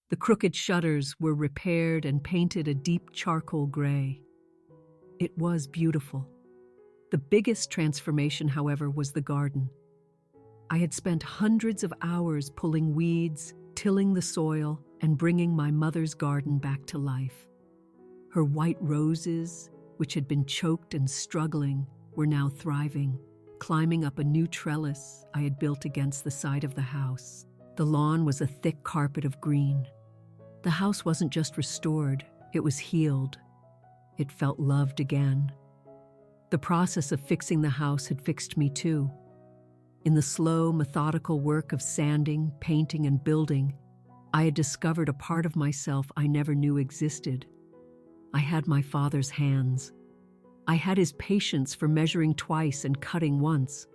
S1: The crooked shutters were repaired and painted a deep charcoal gray. It was beautiful. The biggest transformation, however, was the garden. I had spent hundreds of hours pulling weeds, tilling the soil, and bringing my mother's garden back to life. Her white roses, which had been choked and struggling, were now thriving, climbing up a new trellis I had built against the side of the house. The lawn was a thick carpet of green. The house wasn't just restored, it was healed. It felt loved again. The process of fixing the house had fixed me too. In the slow, methodical work of sanding, painting, and building, I had discovered a part of myself I never knew existed. I had my father's hands. I had his patience for measuring twice and cutting once.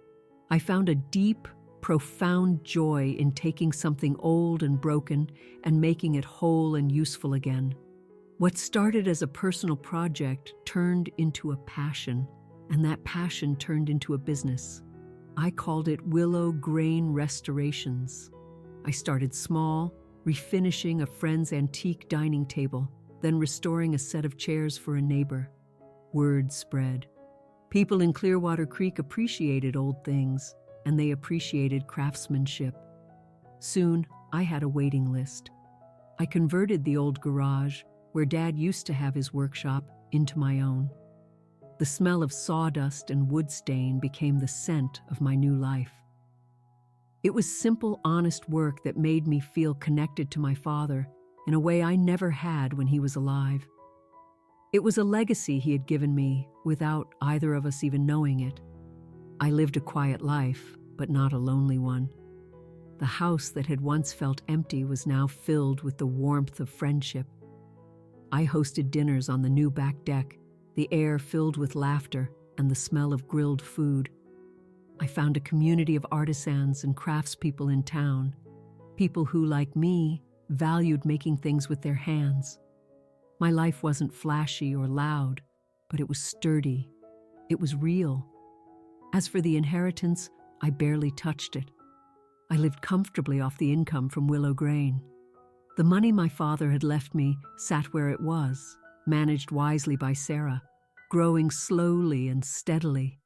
S1: I found a deep, profound joy in taking something old and broken and making it whole and useful again. What started as a personal project turned into a passion, and that passion turned into a business. I called it Willow Grain Restorations. I started small, refinishing a friend's antique dining table, then restoring a set of chairs for a neighbor. Word spread. People in Clearwater Creek appreciated old things, and they appreciated craftsmanship. Soon, I had a waiting list. I converted the old garage, where Dad used to have his workshop, into my own. The smell of sawdust and wood stain became the scent of my new life. It was simple, honest work that made me feel connected to my father in a way I never had when he was alive. It was a legacy he had given me without either of us even knowing it. I lived a quiet life, but not a lonely one. The house that had once felt empty was now filled with the warmth of friendship. I hosted dinners on the new back deck, the air filled with laughter and the smell of grilled food. I found a community of artisans and craftspeople in town, people who, like me, valued making things with their hands. My life wasn't flashy or loud, but it was sturdy. It was real. As for the inheritance, I barely touched it. I lived comfortably off the income from Willow Grain. The money my father had left me sat where it was, managed wisely by Sarah, growing slowly and steadily.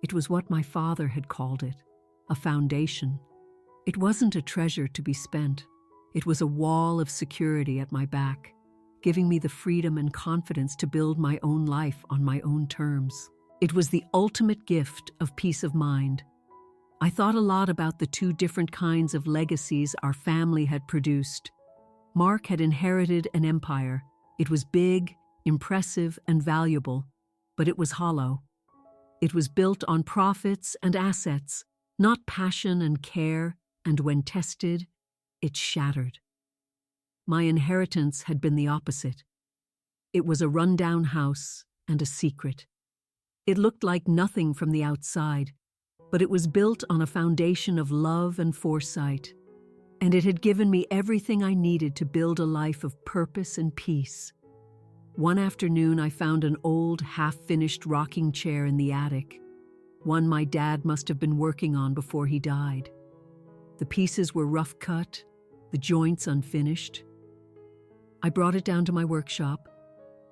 S1: It was what my father had called it, a foundation. It wasn't a treasure to be spent. It was a wall of security at my back, giving me the freedom and confidence to build my own life on my own terms. It was the ultimate gift of peace of mind. I thought a lot about the two different kinds of legacies our family had produced. Mark had inherited an empire. It was big, impressive, and valuable, but it was hollow. It was built on profits and assets, not passion and care, and when tested, it shattered. My inheritance had been the opposite. It was a rundown house and a secret. It looked like nothing from the outside, but it was built on a foundation of love and foresight, and it had given me everything I needed to build a life of purpose and peace. One afternoon, I found an old, half-finished rocking chair in the attic, one my dad must have been working on before he died. The pieces were rough cut, the joints unfinished. I brought it down to my workshop,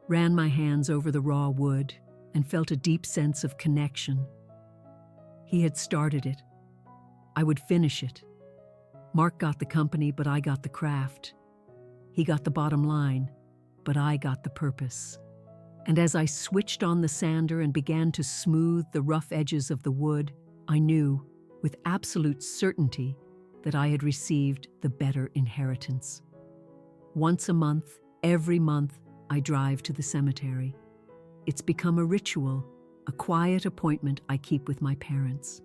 S1: ran my hands over the raw wood, and felt a deep sense of connection. He had started it. I would finish it. Mark got the company, but I got the craft. He got the bottom line, but I got the purpose. And as I switched on the sander and began to smooth the rough edges of the wood, I knew, with absolute certainty, that I had received the better inheritance. Once a month, every month, I drive to the cemetery. It's become a ritual, a quiet appointment I keep with my parents.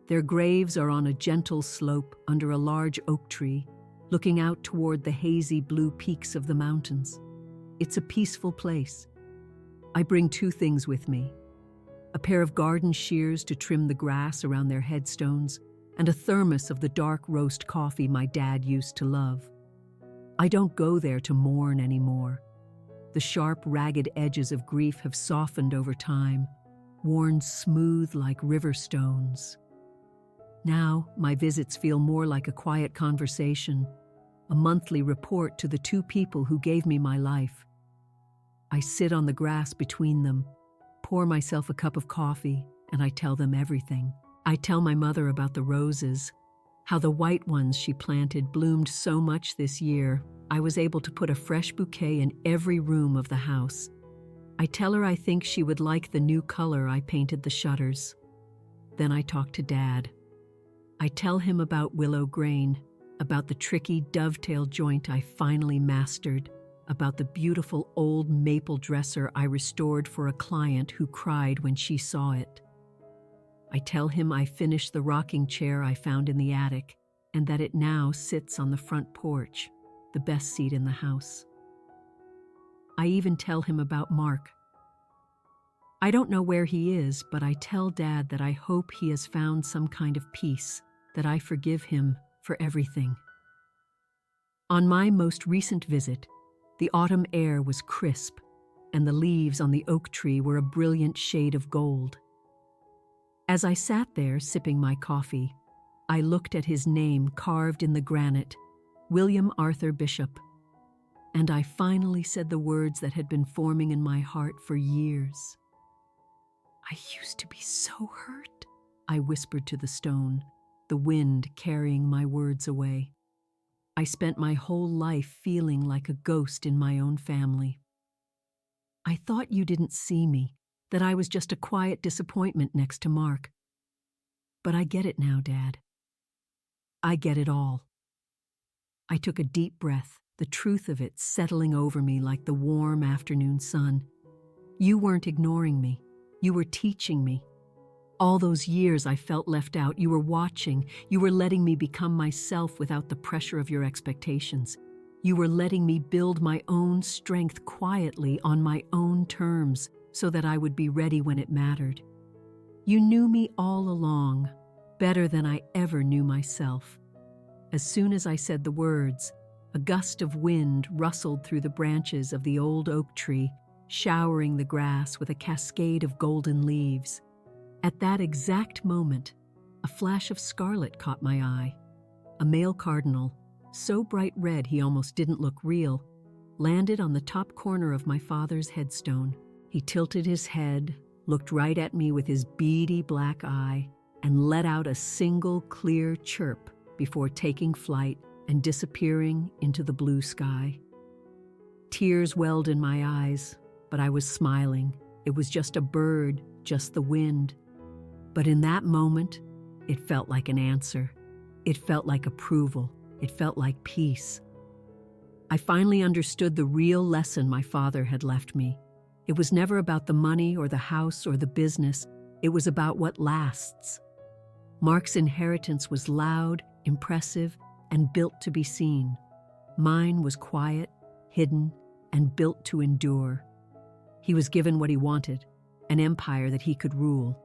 S1: Their graves are on a gentle slope under a large oak tree, looking out toward the hazy blue peaks of the mountains. It's a peaceful place. I bring two things with me: a pair of garden shears to trim the grass around their headstones, and a thermos of the dark roast coffee my dad used to love. I don't go there to mourn anymore. The sharp, ragged edges of grief have softened over time, worn smooth like river stones. Now, my visits feel more like a quiet conversation, a monthly report to the two people who gave me my life. I sit on the grass between them, pour myself a cup of coffee, and I tell them everything. I tell my mother about the roses, how the white ones she planted bloomed so much this year, I was able to put a fresh bouquet in every room of the house. I tell her I think she would like the new color I painted the shutters. Then I talk to Dad. I tell him about willow grain, about the tricky dovetail joint I finally mastered, about the beautiful old maple dresser I restored for a client who cried when she saw it. I tell him I finished the rocking chair I found in the attic, and that it now sits on the front porch, the best seat in the house. I even tell him about Mark. I don't know where he is, but I tell Dad that I hope he has found some kind of peace, that I forgive him for everything. On my most recent visit, the autumn air was crisp, and the leaves on the oak tree were a brilliant shade of gold. As I sat there sipping my coffee, I looked at his name carved in the granite, William Arthur Bishop, and I finally said the words that had been forming in my heart for years. I used to be so hurt, I whispered to the stone, the wind carrying my words away. I spent my whole life feeling like a ghost in my own family. I thought you didn't see me, that I was just a quiet disappointment next to Mark. But I get it now, Dad. I get it all. I took a deep breath, the truth of it settling over me like the warm afternoon sun. You weren't ignoring me. You were teaching me. All those years I felt left out, you were watching. You were letting me become myself without the pressure of your expectations. You were letting me build my own strength quietly on my own terms so that I would be ready when it mattered. You knew me all along, better than I ever knew myself. As soon as I said the words, a gust of wind rustled through the branches of the old oak tree, showering the grass with a cascade of golden leaves. At that exact moment, a flash of scarlet caught my eye. A male cardinal, so bright red he almost didn't look real, landed on the top corner of my father's headstone. He tilted his head, looked right at me with his beady black eye, and let out a single clear chirp before taking flight and disappearing into the blue sky. Tears welled in my eyes, but I was smiling. It was just a bird, just the wind. But in that moment, it felt like an answer. It felt like approval. It felt like peace. I finally understood the real lesson my father had left me. It was never about the money or the house or the business. It was about what lasts. Mark's inheritance was loud, impressive, and built to be seen. Mine was quiet, hidden, and built to endure. He was given what he wanted, an empire that he could rule.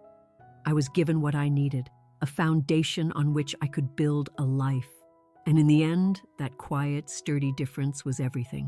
S1: I was given what I needed, a foundation on which I could build a life. And in the end, that quiet, sturdy difference was everything.